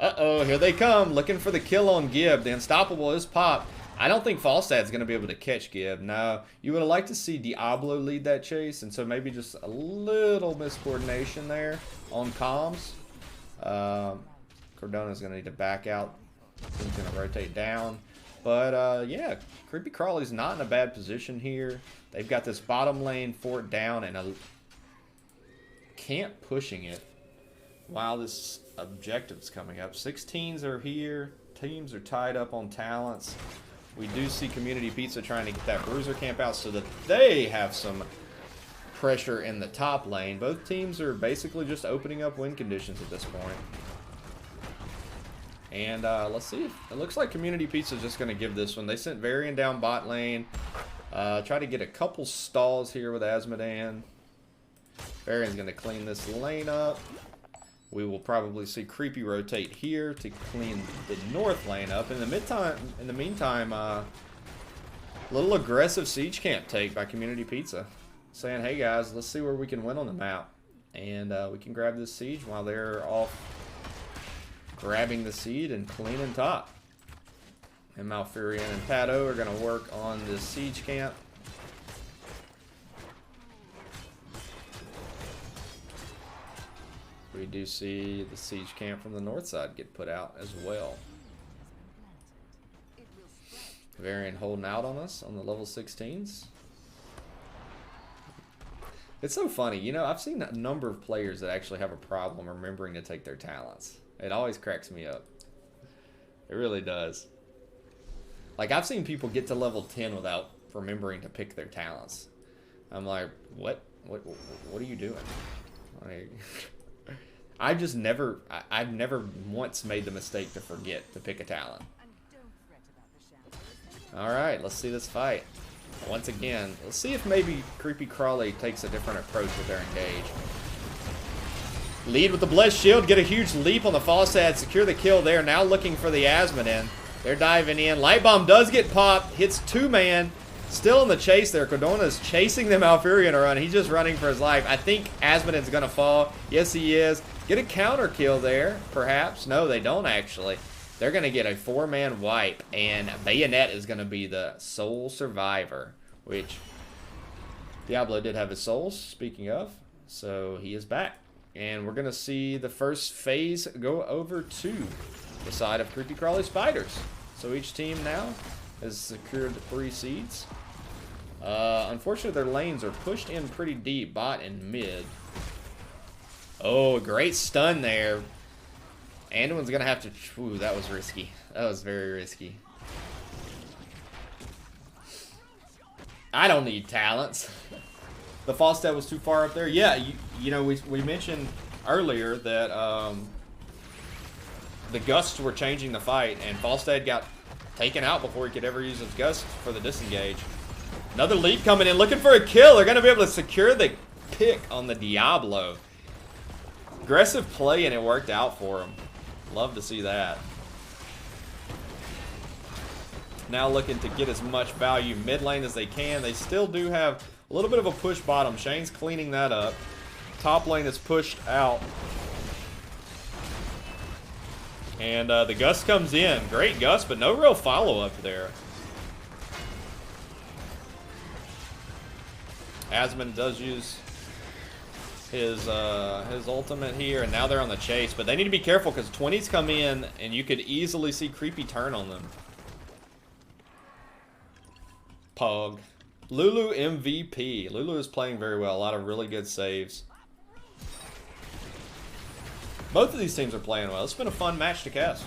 Uh-oh, here they come, looking for the kill on Gib. The Unstoppable is popped. I don't think Falstad's going to be able to catch Gib. No, you would have liked to see Diablo lead that chase, and so maybe just a little miscoordination there on comms. Cordona's going to need to back out. He's going to rotate down. But, yeah, Creepy Crawly's not in a bad position here. They've got this bottom lane fort down and a camp pushing it while this objective's coming up. 16s are here. Teams are tied up on talents. We do see Community Pizza trying to get that Bruiser camp out so that they have some pressure in the top lane. Both teams are basically just opening up win conditions at this point. And let's see. It looks like Community Pizza is just going to give this one. They sent Varian down bot lane. Try to get a couple stalls here with Asmodee. Varian's going to clean this lane up. We will probably see Creepy rotate here to clean the north lane up. In the meantime, little aggressive siege camp take by Community Pizza, saying, "Hey guys, let's see where we can win on the map, and we can grab this siege while they're off grabbing the seed and cleaning top." And Malfurion and Pato are going to work on this siege camp. We do see the siege camp from the north side get put out as well. Varian holding out on us on the level 16s. It's so funny, you know, I've seen a number of players that actually have a problem remembering to take their talents. It always cracks me up. It really does. Like, I've seen people get to level 10 without remembering to pick their talents. I'm like, what are you doing? Like... I've never once made the mistake to forget to pick a talent. Alright, let's see this fight. Once again, let's see if maybe Creepy Crawly takes a different approach with their engage. Lead with the Blessed Shield, get a huge leap on the Falstad, secure the kill there. Now looking for the Asmodee. They're diving in. Light Bomb does get popped, hits 2-man. Still in the chase there. Cordona's chasing the Malfurion around. He's just running for his life. I think Asmodee's going to fall. Yes, he is. get a counter kill there, perhaps. No, they don't actually. They're going to get a 4-man wipe, and Bayonet is going to be the sole survivor, which Diablo did have his souls, speaking of, so he is back. And we're going to see the first phase go over to the side of Creepy Crawly Spiders. So each team now has secured 3 seeds. Unfortunately, their lanes are pushed in pretty deep, bot and mid. Oh, great stun there. Anduin's going to have to... Ooh, that was risky. That was very risky. I don't need talents. The Falstad was too far up there. Yeah, you know, we mentioned earlier that the Gusts were changing the fight, and Falstad got taken out before he could ever use his Gust for the disengage. Another leap coming in, looking for a kill. They're going to be able to secure the pick on the Diablo. Aggressive play, and it worked out for him. Love to see that. Now looking to get as much value mid lane as they can. They still do have a little bit of a push bottom. Shane's cleaning that up. Top lane is pushed out. And the Gust comes in. Great Gust, but no real follow-up there. Asmund does use his ultimate here, and now they're on the chase. But they need to be careful because 20s come in, and you could easily see Creepy turn on them. Pog. Lulu MVP. Lulu is playing very well. A lot of really good saves. Both of these teams are playing well. It's been a fun match to cast.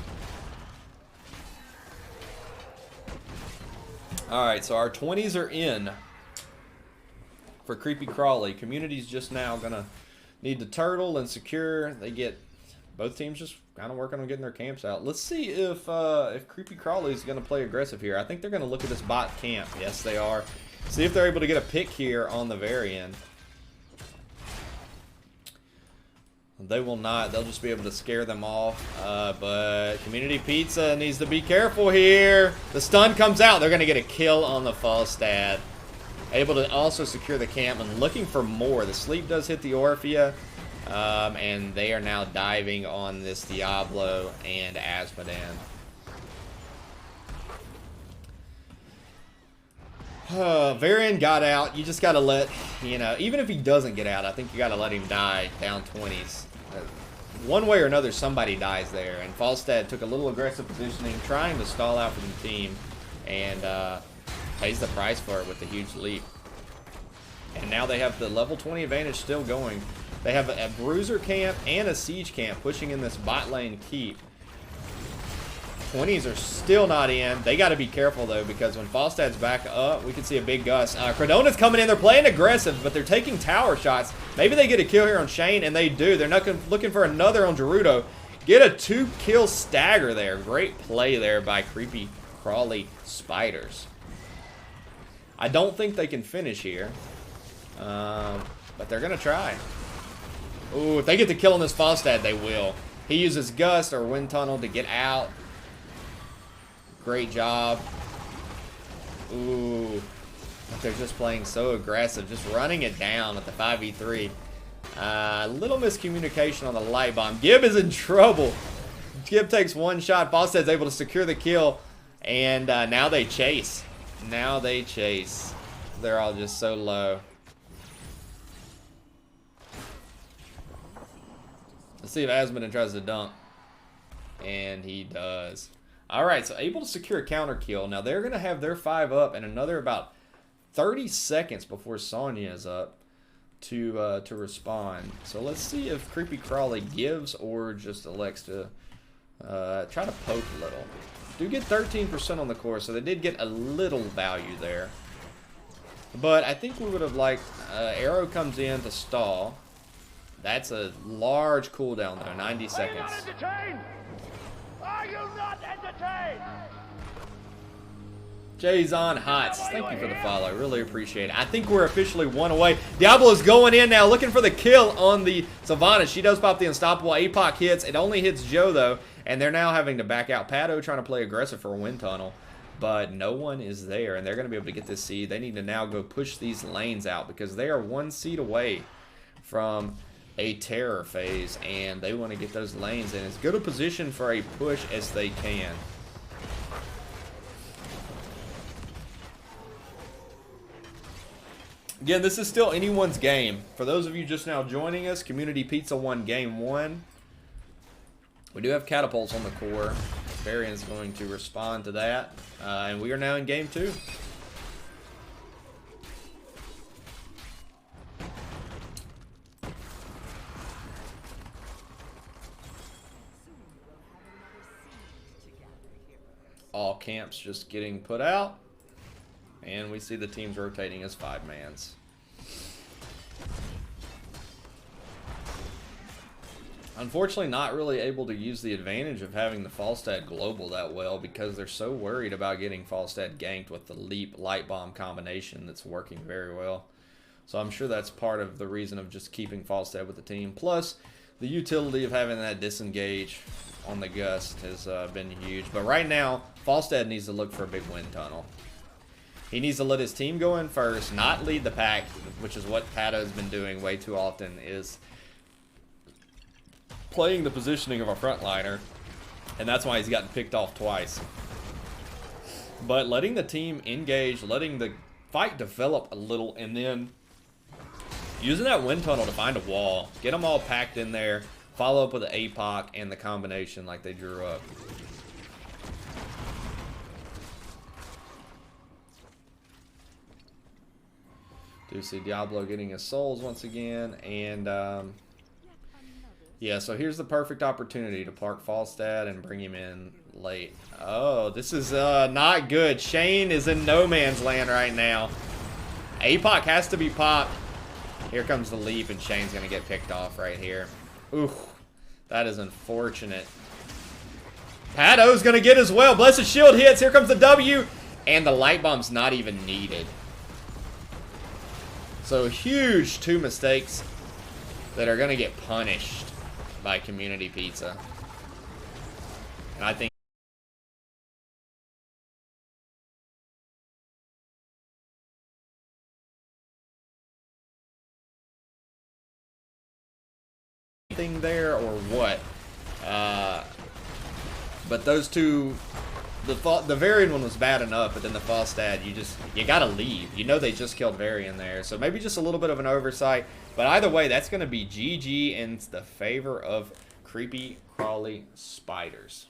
Alright, so our 20s are in for Creepy Crawly. Community's just now going to need to turtle and secure. They get... Both teams just kind of working on getting their camps out. Let's see if Creepy Crawly is going to play aggressive here. I think they're going to look at this bot camp. Yes, they are. See if they're able to get a pick here on the very end. They will not. They'll just be able to scare them off. But Community Pizza needs to be careful here. The stun comes out. They're going to get a kill on the Falstad. Able to also secure the camp and looking for more. The sleep does hit the Orphea. And they are now diving on this Diablo and Asmodan. Varian got out. You just got to let, you know, even if he doesn't get out, I think you got to let him die down 20s. One way or another, somebody dies there. And Falstad took a little aggressive positioning, trying to stall out for the team, and pays the price for it with the huge leap. And now they have the level 20 advantage still going. They have a bruiser camp and a siege camp pushing in this bot lane keep. 20s are still not in. They got to be careful, though, because when Falstad's back up, we can see a big Gust. Credona's coming in. They're playing aggressive, but they're taking tower shots. Maybe they get a kill here on Shane, and they do. They're not looking for another on Gerudo. Get a 2-kill stagger there. Great play there by Creepy Crawly Spiders. I don't think they can finish here, but they're going to try. Ooh, if they get the kill on this Falstad, they will. He uses Gust or Wind Tunnel to get out. Great job. Ooh. But they're just playing so aggressive. Just running it down at the 5v3. Little miscommunication on the light bomb. Gib is in trouble. Gib takes one shot. Falstad's able to secure the kill. And now they chase. Now they chase. They're all just so low. Let's see if Asmodan tries to dunk. And he does. Alright, so able to secure a counter kill. Now they're going to have their 5 up and another about 30 seconds before Sonya is up to respond. So let's see if Creepy Crawly gives or just elects to try to poke a little. Do get 13% on the core, so they did get a little value there. But I think we would have liked... Arrow comes in to stall. That's a large cooldown though, 90 seconds. Are you not entertained? Are you not entertained? Jason Hots, thank you for the follow. Really appreciate it. I think we're officially 1 away. Diablo's going in now, looking for the kill on the Sylvanas. She does pop the unstoppable. APOC hits. It only hits Joe, though. And they're now having to back out. Pado trying to play aggressive for a wind tunnel. But no one is there, and they're going to be able to get this seed. They need to now go push these lanes out because they are 1 seed away from a terror phase, and they want to get those lanes in as good a position for a push as they can. Again, this is still anyone's game. For those of you just now joining us, Community Pizza won Game 1. We do have catapults on the core. Varian's going to respond to that. And we are now in Game 2. All camps just getting put out. And we see the teams rotating as 5-mans. Unfortunately, not really able to use the advantage of having the Falstad global that well because they're so worried about getting Falstad ganked with the Leap Light Bomb combination that's working very well. So I'm sure that's part of the reason of just keeping Falstad with the team. Plus, the utility of having that disengage on the Gust has been huge. But right now, Falstad needs to look for a big wind tunnel. He needs to let his team go in first, not lead the pack, which is what Pato's been doing way too often, is playing the positioning of a frontliner, and that's why he's gotten picked off twice. But letting the team engage, letting the fight develop a little, and then using that wind tunnel to find a wall, get them all packed in there, follow up with the APOC and the combination like they drew up. Do see Diablo getting his souls once again, and yeah, so here's the perfect opportunity to park Falstad and bring him in late. Oh, this is not good. Shane is in no man's land right now. APOC has to be popped. Here comes the leap, and Shane's going to get picked off right here. Ooh, that is unfortunate. Pato's going to get as well. Blessed Shield hits. Here comes the W, and the light bomb's not even needed. So huge 2 mistakes that are going to get punished by Community Pizza. And I think anything there or what. But those two, the Varian one was bad enough, but then the Falstad, you gotta leave. You know they just killed Varian there, so maybe just a little bit of an oversight. But either way, that's gonna be GG in the favor of creepy crawly spiders.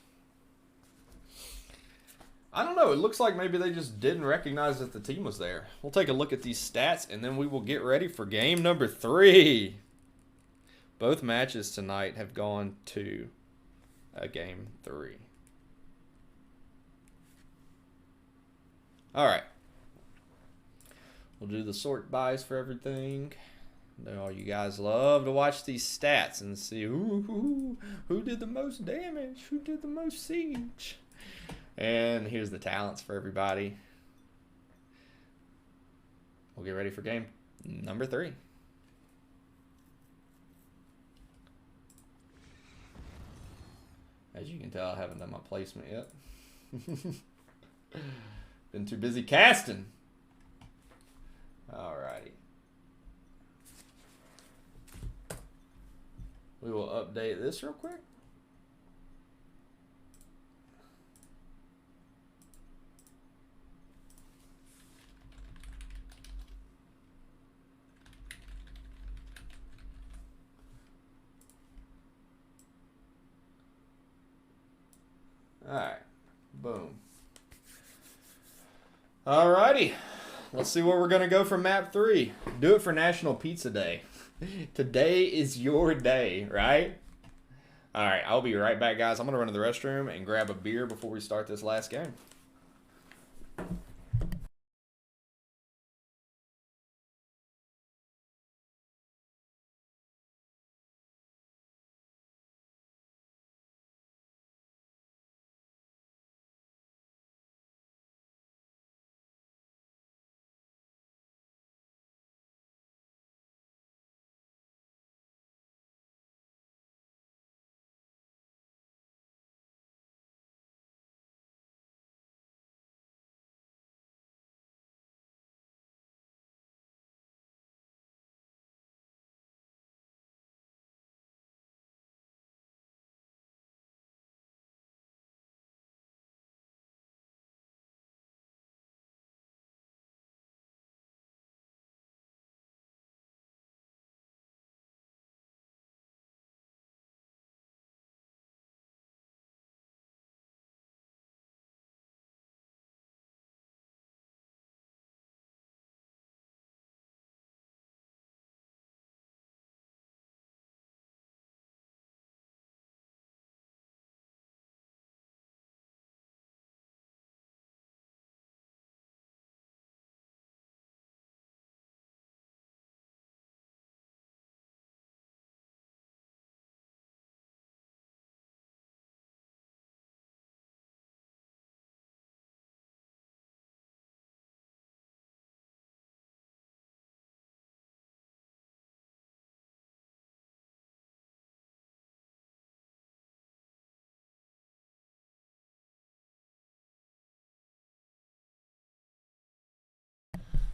I don't know. It looks like maybe they just didn't recognize that the team was there. We'll take a look at these stats, and then we will get ready for game number 3. Both matches tonight have gone to a game 3. All right. We'll do the sort buys for everything. I know you guys love to watch these stats and see who did the most damage, who did the most siege. And here's the talents for everybody. We'll get ready for game number 3. As you can tell, I haven't done my placement yet. Been too busy casting. Alrighty. We will update this real quick. Alright. Boom. Alrighty. Let's see where we're going to go for map 3. Do it for National Pizza Day. Today is your day, right? Alright, I'll be right back, guys. I'm going to run to the restroom and grab a beer before we start this last game.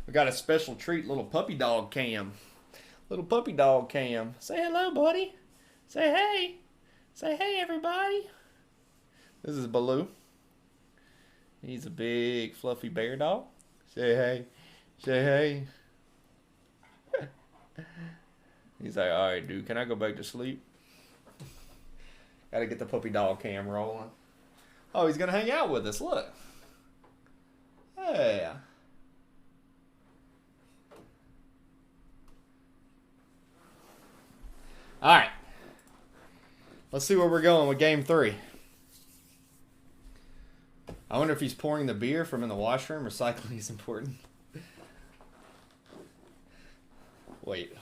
We got a special treat, little puppy dog cam. Little puppy dog cam. Say hello, buddy. Say hey. Say hey, everybody. This is Baloo. He's a big, fluffy bear dog. Say hey. Say hey. He's like, all right, dude, can I go back to sleep? Gotta get the puppy dog cam rolling. Oh, he's gonna hang out with us. Look. Hey. All right. Let's see where we're going with game 3. I wonder if he's pouring the beer from in the washroom. Recycling is important. Wait.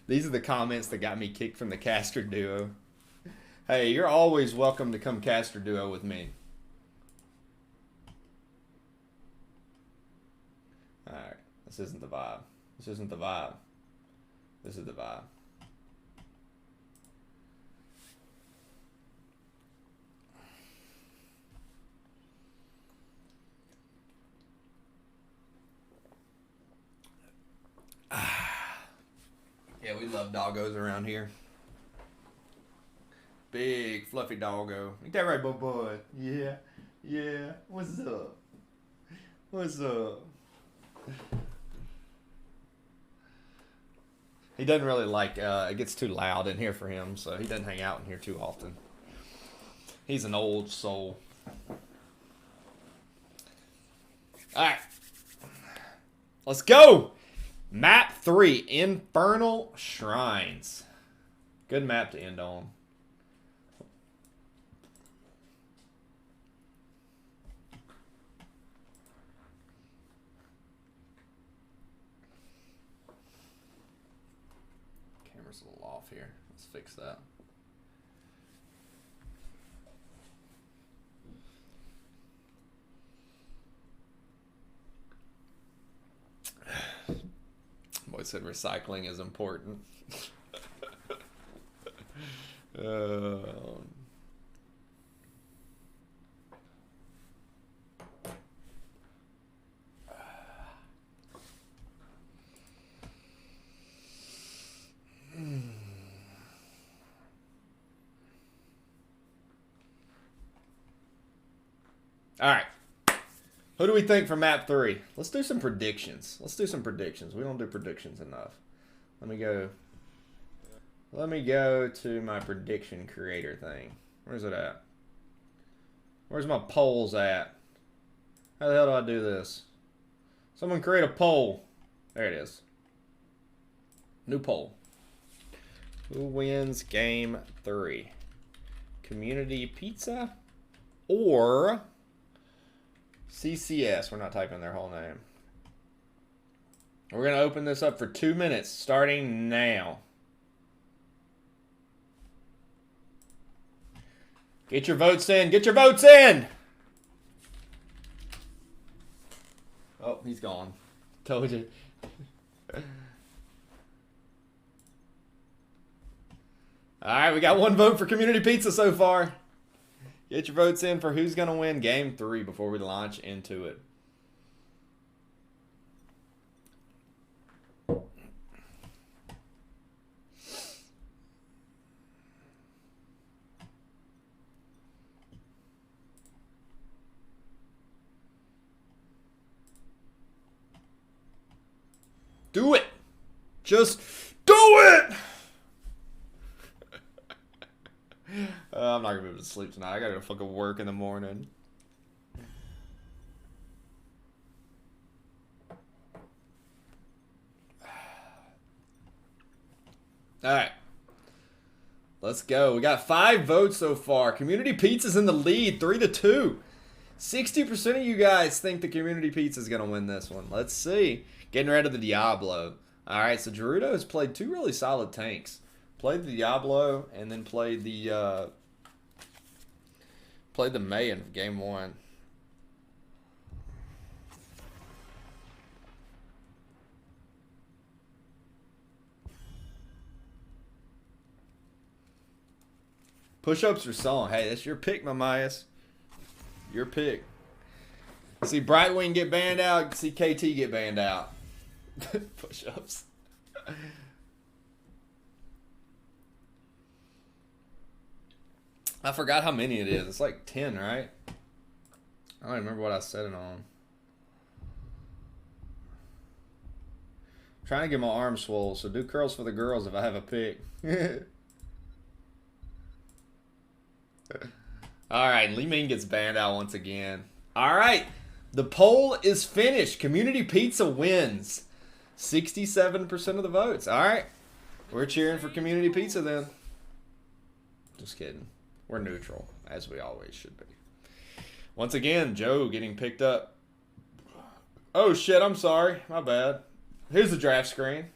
These are the comments that got me kicked from the caster duo. Hey, you're always welcome to come caster duo with me. Alright. This isn't the vibe. This isn't the vibe. This is the vibe. Yeah, we love doggos around here. Big, fluffy doggo. Ain't that right, boy? Yeah. Yeah. What's up? What's up? He doesn't really like, it gets too loud in here for him, so he doesn't hang out in here too often. He's an old soul. Alright. Let's go! Map 3, Infernal Shrines. Good map to end on. Camera's a little off here. Let's fix that. Boy said recycling is important. All right. Who do we think for map 3? Let's do some predictions. Let's do some predictions. We don't do predictions enough. Let me go to my prediction creator thing. Where's it at? Where's my polls at? How the hell do I do this? Someone create a poll. There it is. New poll. Who wins game 3? Community Pizza or CCS? We're not typing their whole name. We're going to open this up for 2 minutes starting now. Get your votes in. Get your votes in. Oh, he's gone. Told you. All right, we got 1 vote for Community Pizza so far. Get your votes in for who's going to win game 3 before we launch into it. Do it! Just do it! I'm not going to be able to sleep tonight. I got to go fucking work in the morning. Alright. Let's go. We got 5 votes so far. Community Pizza's in the lead, 3-2. 60% of you guys think the Community Pizza's going to win this one. Let's see. Getting rid of the Diablo. Alright, so Gerudo has played 2 really solid tanks. Played the Diablo and then played the Mei in game 1. Push-ups or song? Hey, that's your pick, Mamias. Your pick. See Brightwing get banned out. See KT get banned out. Push-ups. I forgot how many it is. It's like 10, right? I don't remember what I set it on. Trying to get my arm swole, so do curls for the girls if I have a pick. Alright, Lee Ming gets banned out once again. Alright, the poll is finished. Community Pizza wins. 67% of the votes. Alright, we're cheering for Community Pizza then. Just kidding. We're neutral, as we always should be. Once again, Joe getting picked up. Oh shit, I'm sorry. My bad. Here's the draft screen.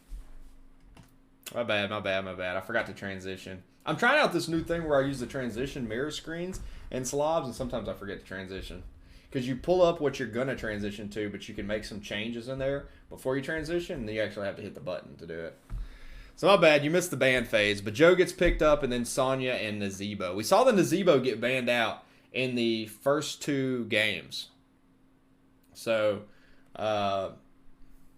My bad. I forgot to transition. I'm trying out this new thing where I use the transition mirror screens and slobs, and sometimes I forget to transition. Because you pull up what you're going to transition to, but you can make some changes in there before you transition, and you actually have to hit the button to do it. So my bad, you missed the ban phase, but Joe gets picked up, and then Sonya and Nazebo. We saw the Nazebo get banned out in the first 2 games. So,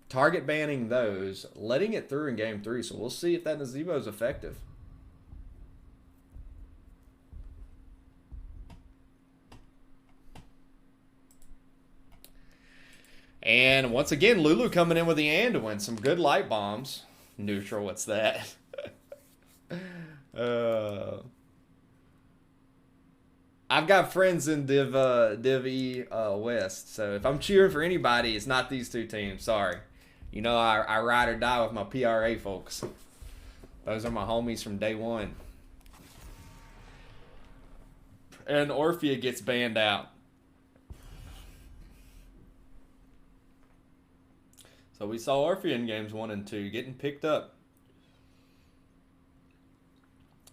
target banning those, letting it through in game 3, so we'll see if that Nazebo is effective. And once again, Lulu coming in with the Anduin. Some good light bombs. Neutral, what's that? I've got friends in Div E West, so if I'm cheering for anybody, it's not these 2 teams. Sorry. You know, I ride or die with my PRA folks. Those are my homies from day one. And Orphea gets banned out. So we saw Orphea in games 1 and 2 getting picked up.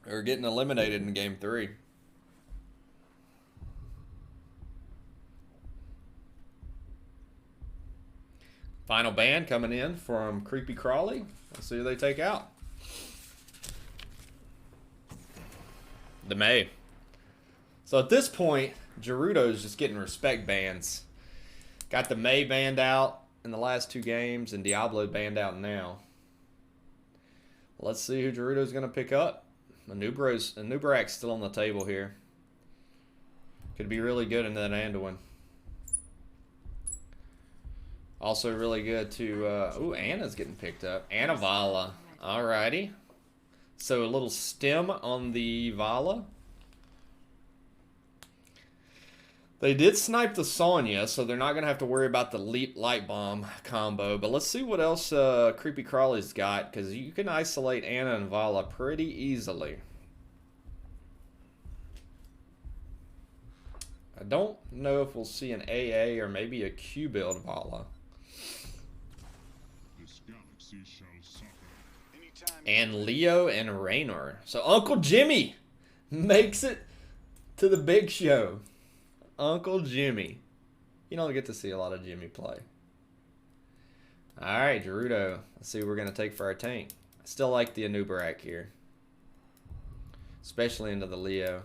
Or getting eliminated in game 3. Final ban coming in from Creepy Crawly. Let's see who they take out. The May. So at this point, Gerudo's just getting respect bans. Got the May banned out in the last 2 games, and Diablo banned out now. Let's see who Gerudo's going to pick up. Anubrak's still on the table here. Could be really good in that Anduin. Also really good to... ooh, Anna's getting picked up. Anna Vala. Alrighty. So a little stem on the Vala. They did snipe the Sonya, so they're not going to have to worry about the Leap Light Bomb combo. But let's see what else Creepy Crawly's got, because you can isolate Anna and Vala pretty easily. I don't know if we'll see an AA or maybe a Q build Vala. This galaxy shall suffer. And Leo and Raynor. So Uncle Jimmy makes it to the big show. Uncle Jimmy. You don't get to see a lot of Jimmy play. Alright, Gerudo. Let's see what we're going to take for our tank. I still like the Anubrak here. Especially into the Leo.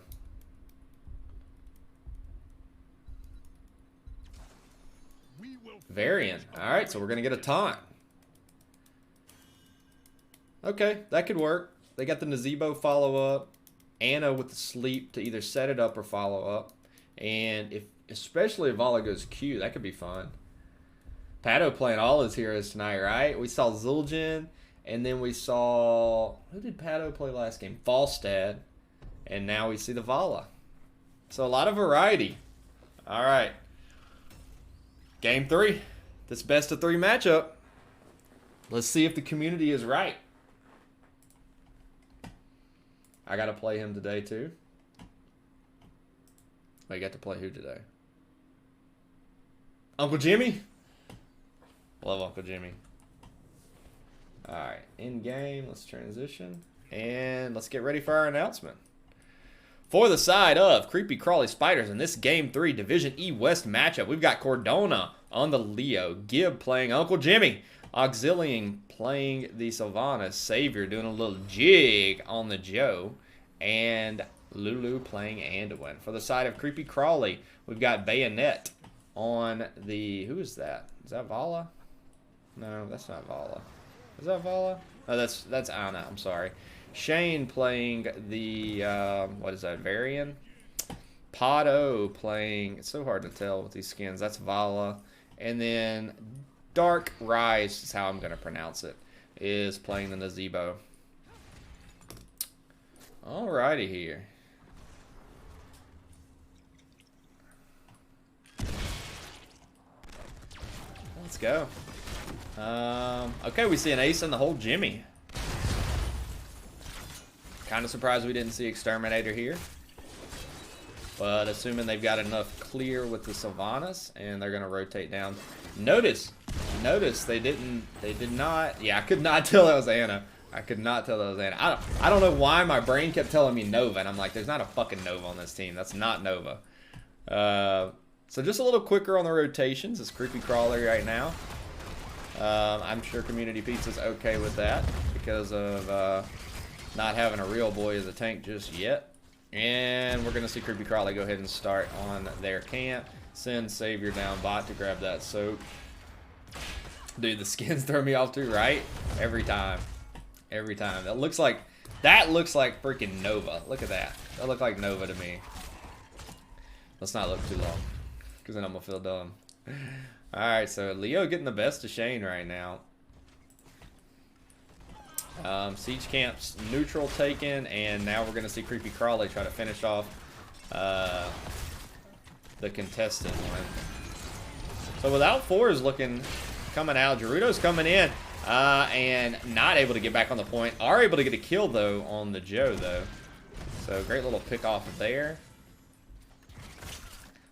Varian. Alright, so we're going to get a taunt. Okay, that could work. They got the Nazebo follow-up. Anna with the sleep to either set it up or follow up. And especially if Vala goes Q, that could be fun. Pato playing all his heroes tonight, right? We saw Zul'jin, and then we saw... Who did Pato play last game? Falstad. And now we see the Vala. So a lot of variety. Alright. Game 3. This best of 3 matchup. Let's see if the community is right. I got to play him today, too. I got to play who today? Uncle Jimmy? Love Uncle Jimmy. Alright, in game, let's transition. And let's get ready for our announcement. For the side of Creepy Crawly Spiders in this Game 3 Division E West matchup, we've got Cordona on the Leo, Gibb playing Uncle Jimmy, Auxilium playing the Sylvanas, Savior doing a little jig on the Joe, and Lulu playing Anduin. For the side of Creepy Crawly, we've got Bayonet on the... Who is that? Is that Vala? No, that's not Vala. Is that Vala? Oh, that's Ana. I'm sorry. Shane playing the... what is that? Varian? Podo playing... It's so hard to tell with these skins. That's Vala. And then Dark Rise is how I'm going to pronounce it. Is playing the Nazebo. Alrighty here. Let's go. Okay, we see an ace in the whole Jimmy. Kind of surprised we didn't see Exterminator here. But assuming they've got enough clear with the Sylvanas, and they're going to rotate down. Notice they did not. Yeah, I could not tell that was Ana. I could not tell that was Ana. I don't know why my brain kept telling me Nova, and I'm like, there's not a fucking Nova on this team. That's not Nova. So just a little quicker on the rotations. It's Creepy Crawly right now. I'm sure Community Pizza's okay with that because of not having a real boy as a tank just yet. And we're going to see Creepy Crawly go ahead and start on their camp. Send Savior down bot to grab that soak. Dude, the skins throw me off too, right? Every time. Every time. That looks like freaking Nova. Look at that. That looked like Nova to me. Let's not look too long, because then I'm going to feel dumb. Alright, so Leo getting the best of Shane right now. Siege Camp's neutral taken, and now we're going to see Creepy Crawly try to finish off the contestant one. So without fours coming out, Gerudo's coming in and not able to get back on the point. Are able to get a kill, though, on the Joe, though. So great little pick off there.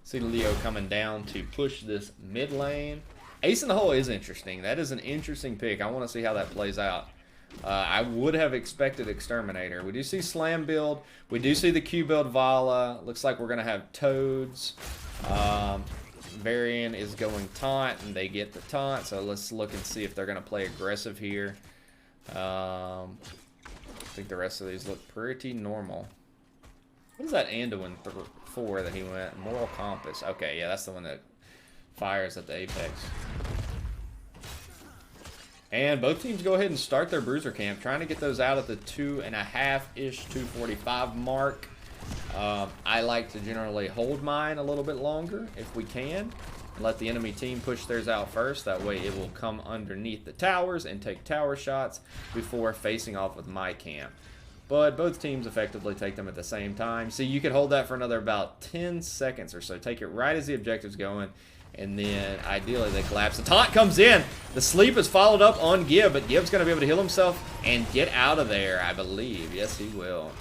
See Leo coming down to push this mid lane. Ace in the hole is interesting. That is an interesting pick. I want to see how that plays out. I would have expected Exterminator. We do see Slam build. We do see the Q build Vala. Looks like we're going to have Toads. Varian is going taunt, and they get the taunt. So let's look and see if they're going to play aggressive here. I think the rest of these look pretty normal. What is that Anduin for that he went? Moral Compass. Okay, yeah, that's the one that fires at the Apex. And both teams go ahead and start their bruiser camp, trying to get those out at the 2.5-ish, 2:45 mark. I like to generally hold mine a little bit longer if we can. Let the enemy team push theirs out first. That way it will come underneath the towers and take tower shots before facing off with my camp. But both teams effectively take them at the same time. So you could hold that for another about 10 seconds or so. Take it right as the objective's going. And then, ideally, they collapse. The taunt comes in. The sleep is followed up on Gib, but Gib's going to be able to heal himself and get out of there, I believe. Yes, he will.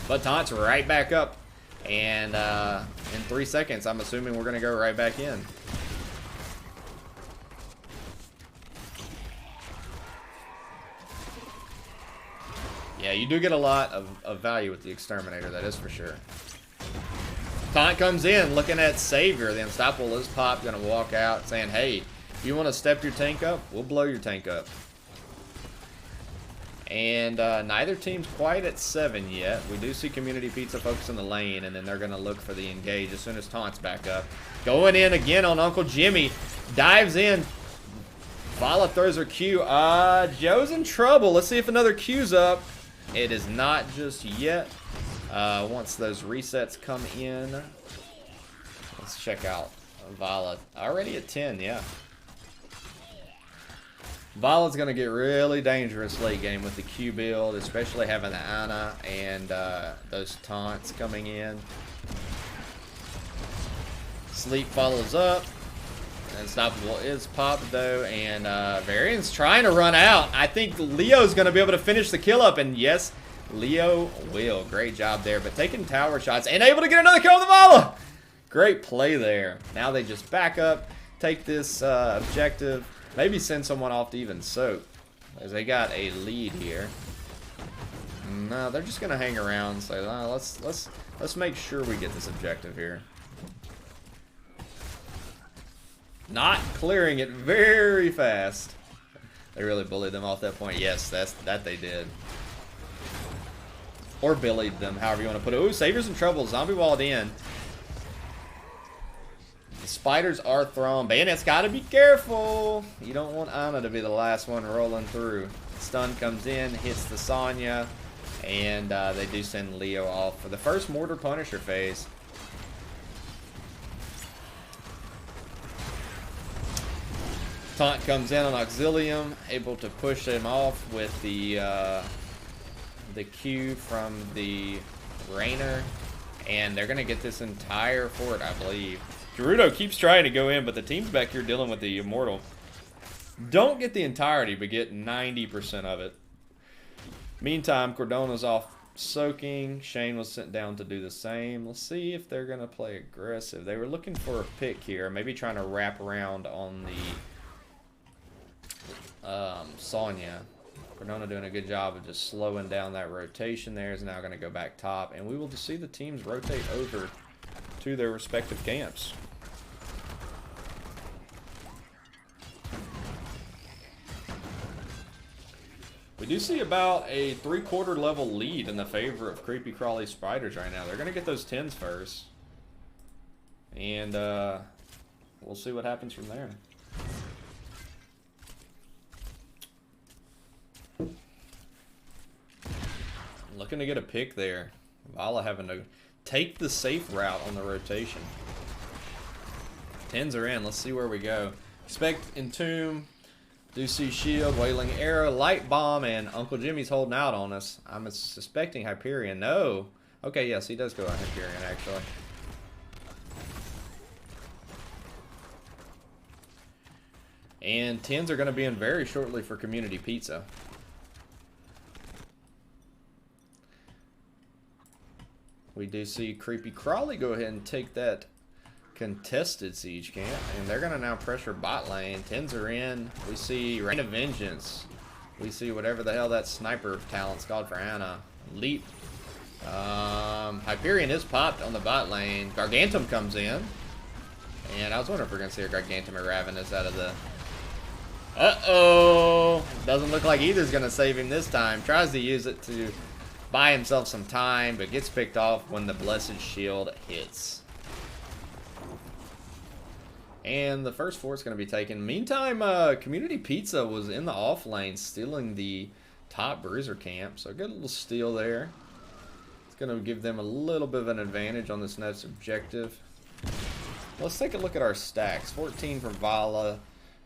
But taunt's right back up. And in 3 seconds, I'm assuming we're going to go right back in. Yeah, you do get a lot of value with the Exterminator, that is for sure. Taunt comes in, looking at Savior. The Unstoppable is Pop, going to walk out saying, hey, if you want to step your tank up, we'll blow your tank up. And neither team's quite at 7 yet. We do see Community Pizza focusing the lane, and then they're going to look for the engage as soon as Taunt's back up. Going in again on Uncle Jimmy. Dives in. Vala throws her Q. Joe's in trouble. Let's see if another Q's up. It is not just yet. Once those resets come in, let's check out Vala. Already at 10, yeah. Vala's going to get really dangerous late game with the Q build, especially having the Ana and those taunts coming in. Sleep follows up. Unstoppable is popped though, and Varian's trying to run out. I think Leo's going to be able to finish the kill up, and yes, Leo will. Great job there, but taking tower shots and able to get another kill with the Vala. Great play there. Now they just back up, take this objective, maybe send someone off to even soak, as they got a lead here. No, they're just going to hang around and say, oh, let's make sure we get this objective here. Not clearing it very fast. They really bullied them off that point. Yes, that they did. Or billied them, however you want to put it. Ooh, Savior's in trouble. Zombie walled in. The spiders are thrown. Bayonet's got to be careful. You don't want Ana to be the last one rolling through. Stun comes in, hits the Sonya, and they do send Leo off for the first Mortar Punisher phase. Taunt comes in on Auxilium, able to push him off with the Q from the Rainer, and they're going to get this entire fort, I believe. Gerudo keeps trying to go in, but the team's back here dealing with the Immortal. Don't get the entirety, but get 90% of it. Meantime, Cordona's off soaking. Shane was sent down to do the same. Let's see if they're going to play aggressive. They were looking for a pick here, maybe trying to wrap around on the Sonya. Cordona doing a good job of just slowing down that rotation there. Is now going to go back top, and we will just see the teams rotate over to their respective camps. We do see about a 3/4 level lead in the favor of Creepy Crawly Spiders right now. They're going to get those 10s first, and we'll see what happens from there. Looking to get a pick there. Vala having to take the safe route on the rotation. 10s are in. Let's see where we go. Expect Entomb. Do see Shield, Wailing Arrow, Light Bomb, and Uncle Jimmy's holding out on us. I'm suspecting Hyperion. No. Okay, yes, he does go on Hyperion, actually. And 10s are going to be in very shortly for Community Pizza. We do see Creepy Crawly go ahead and take that contested siege camp, and they're going to now pressure bot lane. 10s are in. We see Rain of Vengeance. We see whatever the hell that sniper talent's called for Ana. Leap. Hyperion is popped on the bot lane. Gargantum comes in. And I was wondering if we're going to see a Gargantum or Ravenous out of the... Uh-oh! Doesn't look like either's going to save him this time. Tries to use it to buy himself some time, but gets picked off when the Blessed Shield hits. And the first fort's going to be taken. Meantime, Community Pizza was in the off lane stealing the top Bruiser camp. So good little steal there. It's going to give them a little bit of an advantage on this next objective. Let's take a look at our stacks. 14 for Vala.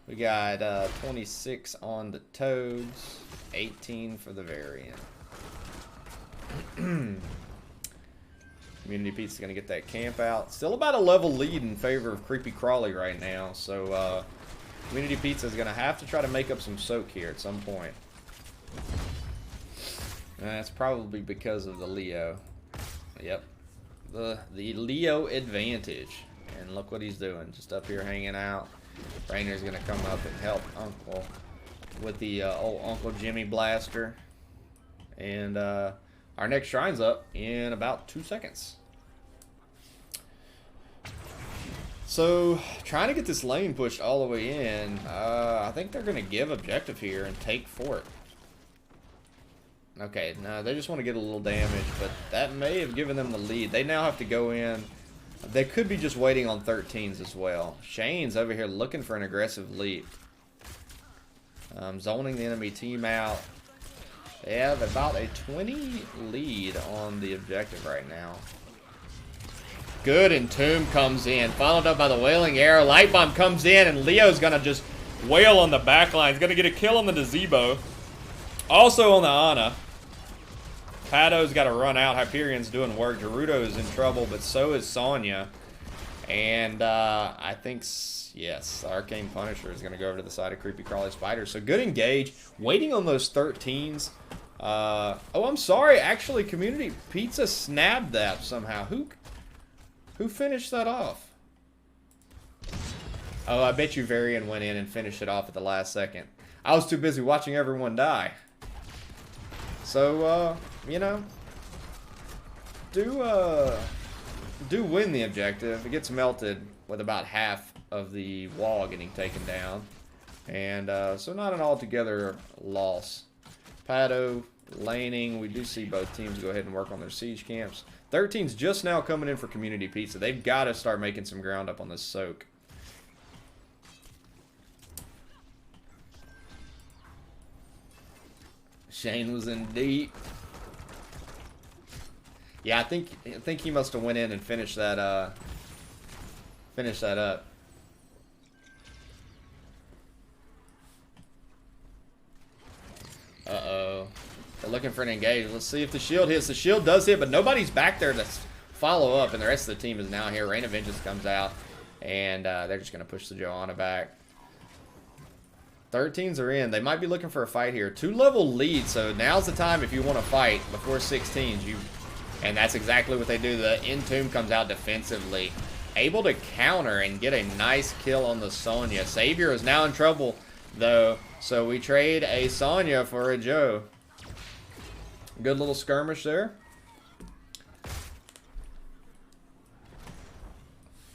We got 26 on the Toads. 18 for the Variant. Community Pizza's going to get that camp out. Still about a level lead in favor of Creepy Crawly right now. So Community Pizza is going to have to try to make up some soak here at some point. And that's probably because of the Leo. Yep. The Leo advantage. And look what he's doing. Just up here hanging out. Rainer's going to come up and help Uncle with the old Uncle Jimmy blaster. And our next shrine's up in about 2 seconds. So, trying to get this lane pushed all the way in. I think they're going to give objective here and take fort. Okay, no, they just want to get a little damage, but that may have given them the lead. They now have to go in. They could be just waiting on 13s as well. Shane's over here looking for an aggressive leap. Zoning the enemy team out. They have about a 20 lead on the objective right now. Good, and Tomb comes in. Followed up by the Wailing Arrow. Light Bomb comes in, and Leo's going to just wail on the back line. He's going to get a kill on the Gazebo. Also on the Ana. Pado's got to run out. Hyperion's doing work. Gerudo is in trouble, but so is Sonya. And I think, yes, Arcane Punisher is going to go over to the side of Creepy Crawly Spiders. So good engage. Waiting on those 13s. Oh, I'm sorry. Actually, Community Pizza snapped that somehow. Who finished that off? Oh, I bet you Varian went in and finished it off at the last second. I was too busy watching everyone die. So, you know, do win the objective. It gets melted with about half of the wall getting taken down. And so not an altogether loss. Pado laning. We do see both teams go ahead and work on their siege camps. 13's just now coming in for community pizza. They've got to start making some ground up on this soak. Shane was in deep. Yeah, I think he must have went in and finished that up. Uh-oh. They're looking for an engage. Let's see if the shield hits. The shield does hit, but nobody's back there to follow up, and the rest of the team is now here. Rain of Vengeance comes out, and they're just going to push the Johanna back. 13s are in. They might be looking for a fight here. 2-level lead, so now's the time if you want to fight before 16s. And that's exactly what they do. The Entomb comes out defensively. Able to counter and get a nice kill on the Sonya. Savior is now in trouble, though, so we trade a Sonya for a Joe. Good little skirmish there.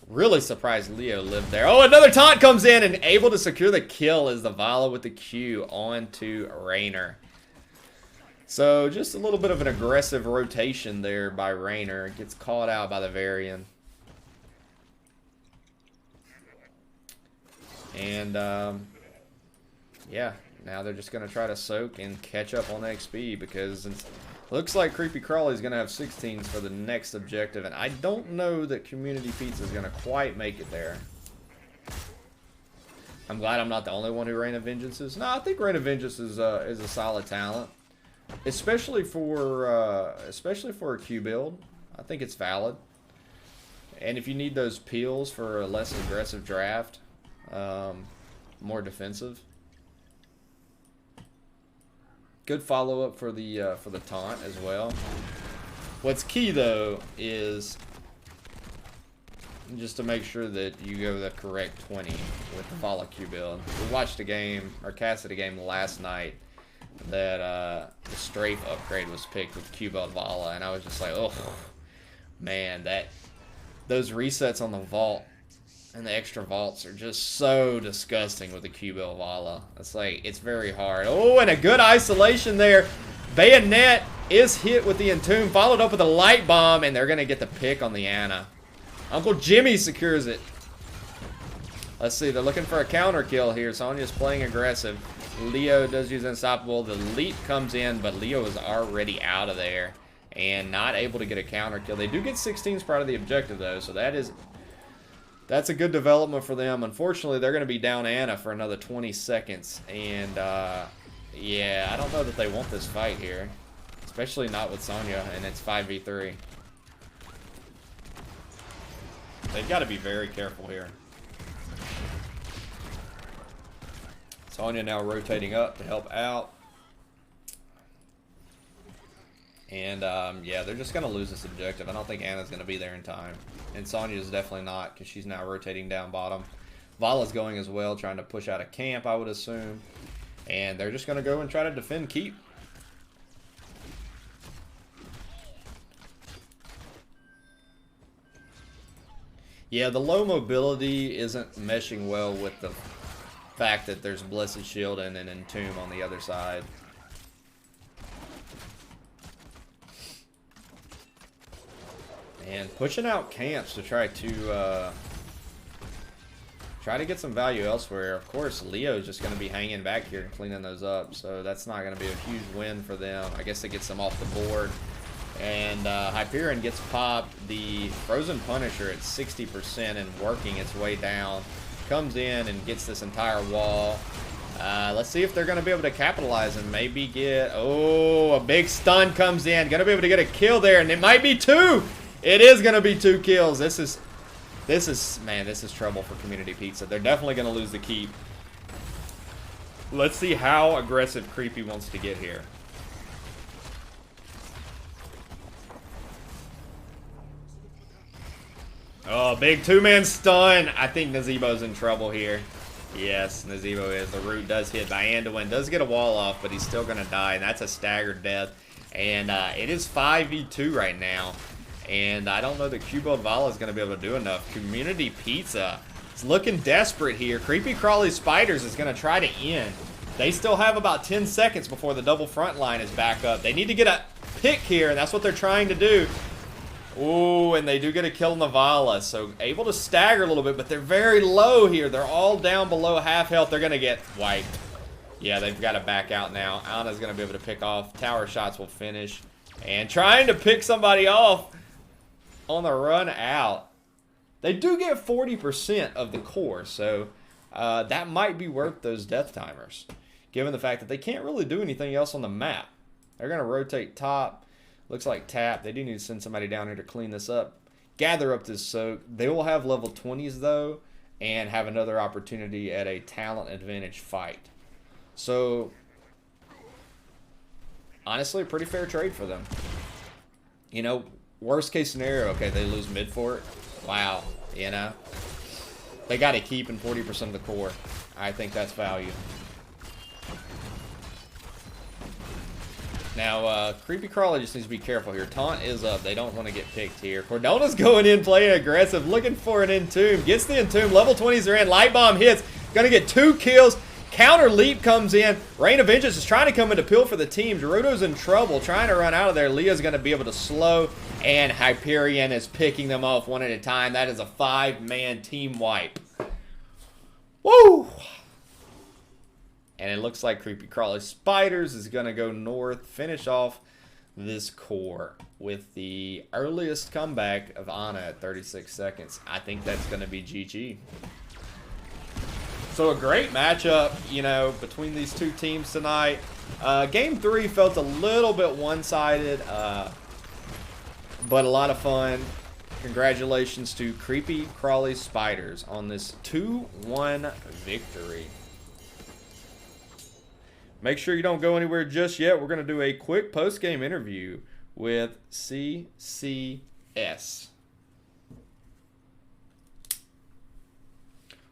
Really surprised Leo lived there. Oh, another taunt comes in and able to secure the kill as the Vala with the Q onto Raynor. So just a little bit of an aggressive rotation there by Raynor. Gets caught out by the Varian. And yeah, now they're just going to try to soak and catch up on XP because it looks like Creepy Crawly is going to have 16s for the next objective. And I don't know that Community Pizza is going to quite make it there. I'm glad I'm not the only one who Rain of Vengeance is. No, I think Rain of Vengeance is a solid talent. Especially for a Q build. I think it's valid. And if you need those peels for a less aggressive draft, more defensive. Good follow-up for the taunt as well. What's key though is just to make sure that you go the correct 20 with the Vala Q build. We watched a game or casted a game last night that the strafe upgrade was picked with Q build Vala, and I was just like, oh man, those resets on the vault and the extra vaults are just so disgusting with the Q build Vala. It's like, it's very hard. Oh, and a good isolation there. Bayonet is hit with the Entomb, followed up with a light bomb, and they're gonna get the pick on the Ana. Uncle Jimmy secures it. Let's see, they're looking for a counter kill here. Sonya's playing aggressive. Leo does use Unstoppable. The leap comes in, but Leo is already out of there and not able to get a counter kill. They do get 16s part of the objective though, so that's a good development for them. Unfortunately, they're going to be down Ana for another 20 seconds, and yeah, I don't know that they want this fight here, especially not with Sonya, and it's 5v3. They've got to be very careful here. Sonya now rotating up to help out. And, yeah, they're just going to lose this objective. I don't think Ana's going to be there in time. And Sonya is definitely not, because she's now rotating down bottom. Vala's going as well, trying to push out a camp, I would assume. And they're just going to go and try to defend keep. Yeah, the low mobility isn't meshing well with the fact that there's Blessed Shield and an Entomb on the other side. And pushing out camps to try to get some value elsewhere. Of course, Leo's just going to be hanging back here and cleaning those up, so that's not going to be a huge win for them. I guess it gets them off the board. And Hyperion gets popped. The Frozen Punisher at 60% and working its way down. Comes in and gets this entire wall. Let's see if they're going to be able to capitalize and maybe get... Oh, a big stun comes in. Going to be able to get a kill there, and it might be 2. It is going to be 2 kills. This is trouble for Community Pizza. They're definitely going to lose the keep. Let's see how aggressive Creepy wants to get here. Oh, big 2-man stun. I think Nazebo's in trouble here. Yes, Nazebo is. The root does hit by Anduin. Does get a wall off, but he's still going to die, and that's a staggered death. And it is 5v2 right now. And I don't know that Q-Build Vala is going to be able to do enough. Community Pizza is looking desperate here. Creepy Crawly Spiders is going to try to end. They still have about 10 seconds before the double front line is back up. They need to get a pick here, and that's what they're trying to do. Ooh, and they do get a kill on the Vala, so able to stagger a little bit, but they're very low here. They're all down below half health. They're going to get wiped. Yeah, they've got to back out now. Ana's going to be able to pick off. Tower shots will finish. And trying to pick somebody off on the run out. They do get 40% of the core, so that might be worth those death timers, given the fact that they can't really do anything else on the map. They're going to rotate top. Looks like tap. They do need to send somebody down here to clean this up. Gather up this soak. They will have level 20s, though, and have another opportunity at a talent advantage fight. So, honestly, a pretty fair trade for them. You know, worst case scenario, okay, they lose mid fort. Wow, you know. They got to keep in 40% of the core. I think that's value. Now, Creepy Crawly just needs to be careful here. Taunt is up. They don't want to get picked here. Cordona's going in, playing aggressive, looking for an Entomb. Gets the Entomb. Level 20s are in. Light Bomb hits. Going to get 2 kills. Counter Leap comes in. Rain of Vengeance is trying to come in to pill for the team. Gerudo's in trouble, trying to run out of there. Leah's going to be able to slow, and Hyperion is picking them off one at a time. That is a 5-man team wipe. Woo! And it looks like Creepy Crawly Spiders is going to go north, finish off this core with the earliest comeback of Ana at 36 seconds. I think that's going to be GG. So a great matchup, you know, between these two teams tonight. Game 3 felt a little bit one-sided, but a lot of fun. Congratulations to Creepy Crawly Spiders on this 2-1 victory. Make sure you don't go anywhere just yet. We're going to do a quick post-game interview with CCS.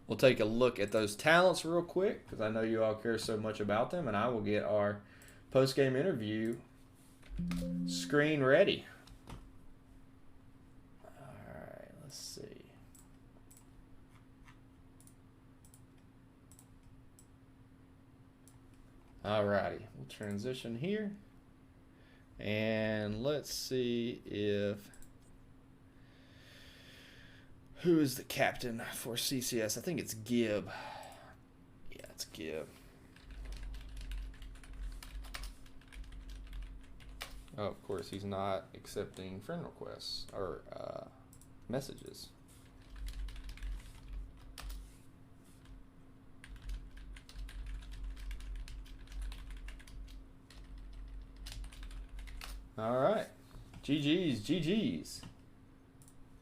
We'll take a look at those talents real quick, because I know you all care so much about them, and I will get our post-game interview screen ready. All right, let's see. Alrighty, we'll transition here, and let's see if who is the captain for CCS. I think it's Gib. Yeah, it's Gib. Oh, of course, he's not accepting friend requests or messages. All right. GG's, GG's.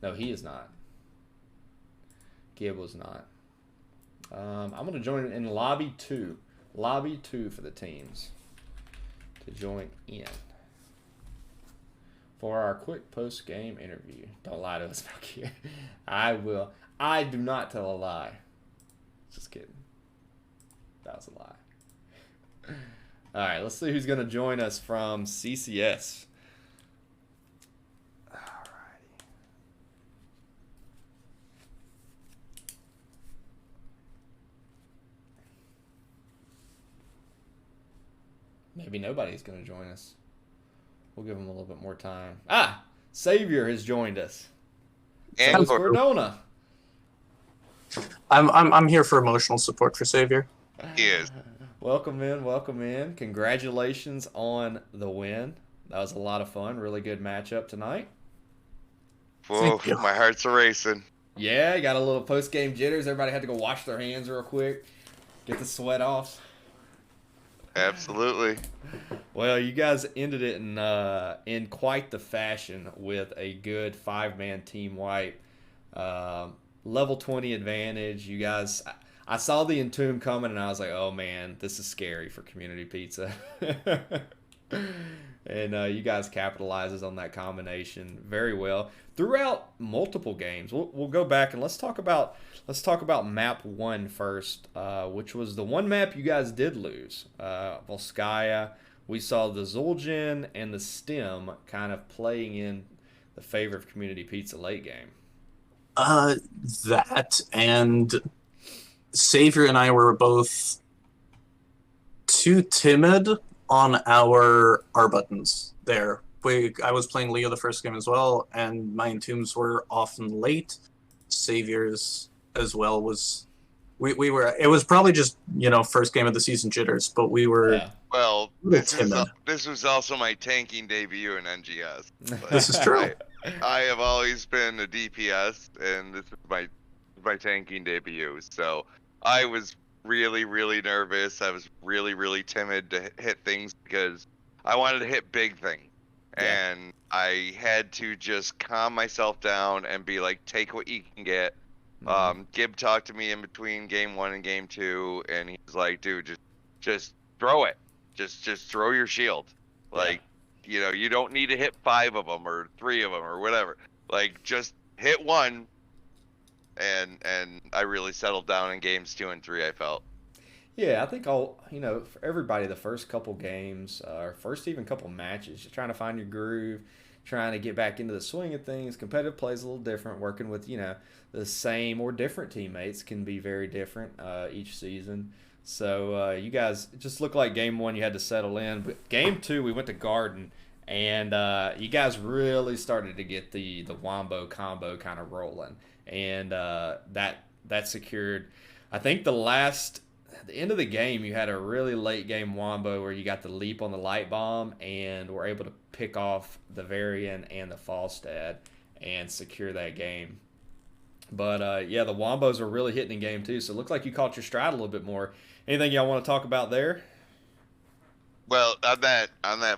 No, he is not. Gib was not. I'm going to join in Lobby 2. Lobby 2 for the teams to join in for our quick post-game interview. Don't lie to us, Valkyrie. I will. I do not tell a lie. Just kidding. That was a lie. All right, let's see who's going to join us from CCS. All righty. Maybe nobody's going to join us. We'll give them a little bit more time. Ah, Savior has joined us. And so Cordona. I'm here for emotional support for Savior. He is. Welcome in, welcome in. Congratulations on the win. That was a lot of fun. Really good matchup tonight. Whoa, my heart's racing. Yeah, you got a little post-game jitters. Everybody had to go wash their hands real quick. Get the sweat off. Absolutely. Well, you guys ended it in quite the fashion with a good 5-man team wipe. Level 20 advantage. You guys... I saw the Entomb coming, and I was like, oh, man, this is scary for Community Pizza. And you guys capitalizes on that combination very well throughout multiple games. We'll go back, and let's talk about map 1 first, which was the one map you guys did lose. Volskaya. We saw the Zul'jin and the Stem kind of playing in the favor of Community Pizza late game. That and Savior and I were both too timid on our R buttons there. I was playing Leo the first game as well, and my entombs were often late. Saviors as well was. We were. It was probably just first game of the season jitters, but we were. Yeah. Well, timid. this was also my tanking debut in NGS. This is true. I have always been a DPS, and this is my tanking debut. So I was really, really nervous. I was really, really timid to hit things because I wanted to hit big things. Yeah. And I had to just calm myself down and be like, take what you can get. Gib talked to me in between game 1 and game 2, and he's like, dude, just throw it. Just throw your shield. Like, you don't need to hit 5 of them or 3 of them or whatever. Like, just hit one. And I really settled down in games 2 and 3, I felt. Yeah, I think for everybody, the first couple games, or first even couple matches, you're trying to find your groove, trying to get back into the swing of things. Competitive play is a little different. Working with, the same or different teammates can be very different each season. So you guys just look like game 1 you had to settle in. But game 2, we went to Garden, and you guys really started to get the Wombo combo kind of rolling. And that secured, I think at the end of the game, you had a really late game Wombo where you got the leap on the light bomb and were able to pick off the Varian and the Falstad and secure that game. But the Wombos are really hitting in game 2, so it looked like you caught your stride a little bit more. Anything y'all want to talk about there? Well, on that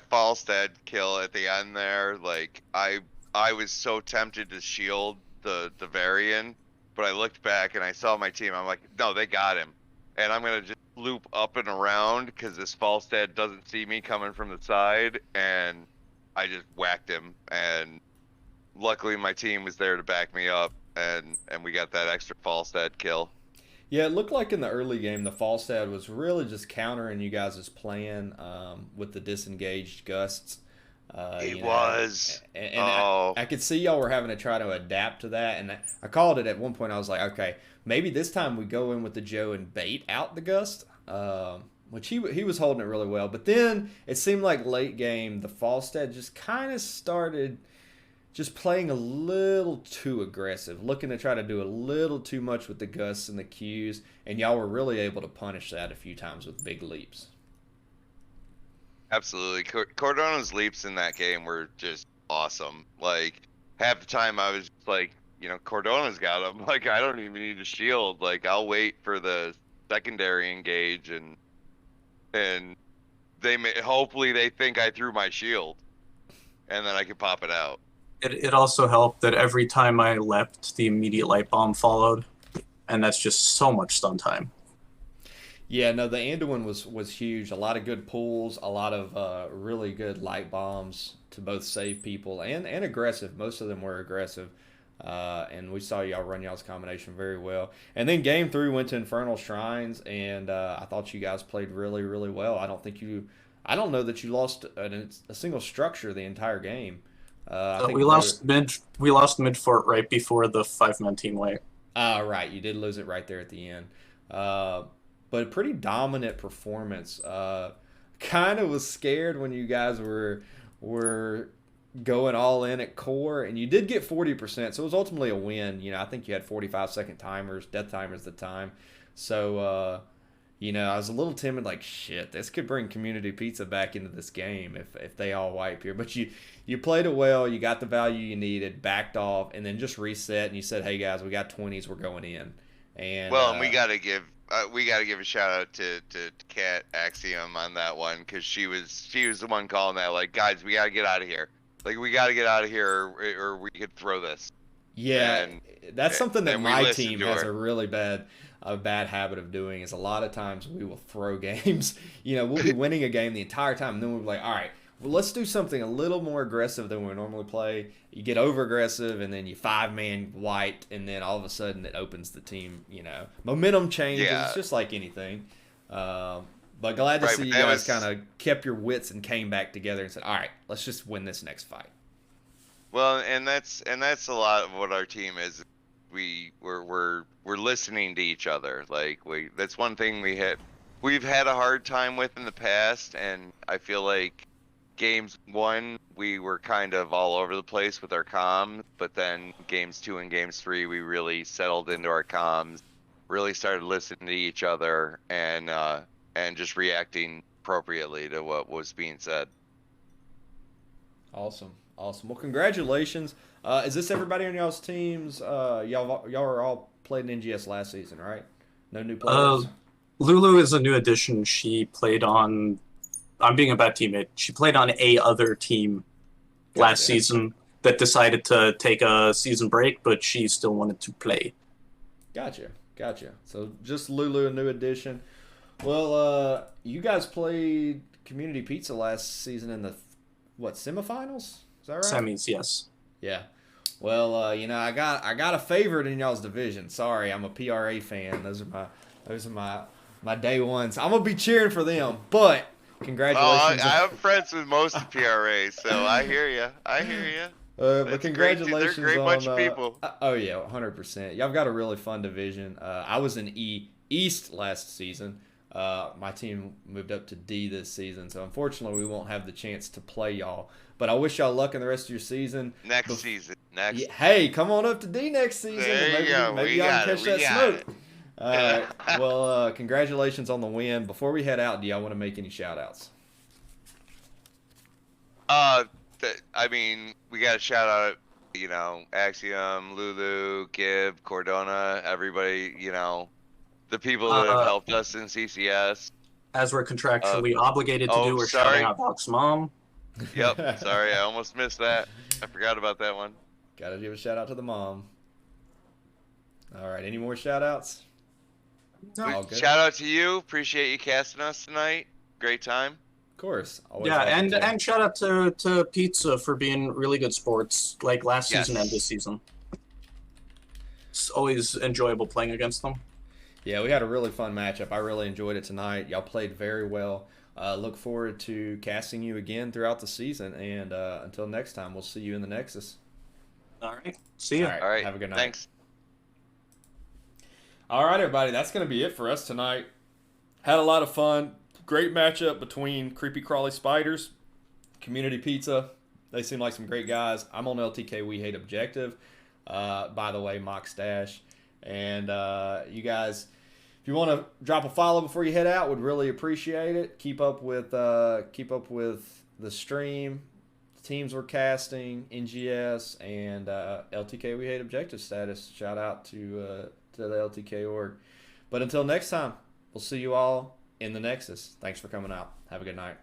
Falstad kill at the end there, like I was so tempted to shield the Varian, but I looked back and I saw my team. I'm like, no, they got him. And I'm going to just loop up and around because this Falstad doesn't see me coming from the side. And I just whacked him. And luckily my team was there to back me up. And we got that extra Falstad kill. Yeah, it looked like in the early game the Falstad was really just countering you guys' plan with the disengaged gusts. It was. And I could see y'all were having to try to adapt to that. And I called it at one point. I was like, okay, maybe this time we go in with the Joe and bait out the gust, which he was holding it really well. But then it seemed like late game, the Falstad just kind of started just playing a little too aggressive, looking to try to do a little too much with the gusts and the Qs. And y'all were really able to punish that a few times with big leaps. Absolutely. Cordona's leaps in that game were just awesome. Like, half the time I was just like, Cordona's got him. Like, I don't even need a shield. Like, I'll wait for the secondary engage, and hopefully they think I threw my shield, and then I can pop it out. It also helped that every time I leapt, the immediate light bomb followed, and that's just so much stun time. Yeah, no, the Anduin was huge. A lot of good pulls, a lot of really good light bombs to both save people and aggressive. Most of them were aggressive. And we saw y'all run y'all's combination very well. And then game 3 went to Infernal Shrines, and I thought you guys played really, really well. I don't know that you lost a single structure the entire game. I think we lost mid fort right before the 5-man team wipe. Right, you did lose it right there at the end. But a pretty dominant performance. Kind of was scared when you guys were going all in at core, and you did get 40%, so it was ultimately a win. I think you had 45-second timers, death timers at the time. So, I was a little timid, like, shit, this could bring Community Pizza back into this game if they all wipe here. But you played it well, you got the value you needed, backed off, and then just reset, and you said, hey, guys, we got 20s, we're going in. And we got to give a shout out to Kat Axiom on that one, because she was the one calling that, like, guys, we got to get out of here. Like, we got to get out of here, or we could throw this. Yeah, that's something that my team has a really bad habit of doing. Is a lot of times we will throw games. We'll be winning a game the entire time, and then we'll be like, all right, well, let's do something a little more aggressive than we normally play. You get over aggressive, and then you 5-man white, and then all of a sudden it opens the team. Momentum changes. Yeah. It's just like anything. But glad to see you guys kind of kept your wits and came back together and said, all right, let's just win this next fight. Well, and that's a lot of what our team is. We're listening to each other. Like, that's one thing we hit we've had a hard time with in the past, and I feel like games 1 we were kind of all over the place with our comms, but then games 2 and games 3 we really settled into our comms, really started listening to each other, and just reacting appropriately to what was being said. Awesome. Well, congratulations. Is this everybody on y'all's teams? Y'all are all played in NGS last season, right? No new players. Lulu is a new addition. She played on. I'm being a bad teammate. She played on a other team last season that decided to take a season break, but she still wanted to play. Gotcha. So just Lulu, a new addition. Well, you guys played Community Pizza last season in the semifinals? Is that right? Semis, yes. Yeah. Well, I got a favorite in y'all's division. Sorry, I'm a PRA fan. Those are my day ones. I'm gonna be cheering for them, but congratulations. I'm friends with most of PRA, so I hear you. But congratulations. They're a great bunch of people. Oh yeah, 100%. Y'all got a really fun division. I was in East last season. My team moved up to D this season, so unfortunately we won't have the chance to play y'all. But I wish y'all luck in the rest of your season. Next season. Hey, come on up to D next season. There you go. Maybe y'all can catch that smoke. All right. Well, congratulations on the win. Before we head out, do y'all want to make any shout-outs? I mean, we got to shout out, Axiom, Lulu, Gib, Cordona, everybody, the people that have helped us in CCS. As we're contractually obligated to do, we're shouting out Vox Mom. Yep, sorry, I almost missed that. I forgot about that one. Gotta give a shout out to the mom. All right, any more shout outs? No. Shout out to you. Appreciate you casting us tonight. Great time. Of course. Yeah, and shout out to Pizza for being really good sports, like last season and this season. It's always enjoyable playing against them. Yeah, we had a really fun matchup. I really enjoyed it tonight. Y'all played very well. Look forward to casting you again throughout the season. And until next time, we'll see you in the Nexus. All right. See you. All right. Have a good night. Thanks. All right, everybody. That's going to be it for us tonight. Had a lot of fun. Great matchup between Creepy Crawly Spiders, Community Pizza. They seem like some great guys. I'm on LTK We Hate Objective. By the way, Mock Stash. And you guys, if you want to drop a follow before you head out, would really appreciate it. Keep up with the stream, the teams we're casting, NGS, and LTK We Hate Objective status. Shout out to the LTK org. But until next time, we'll see you all in the Nexus. Thanks for coming out. Have a good night.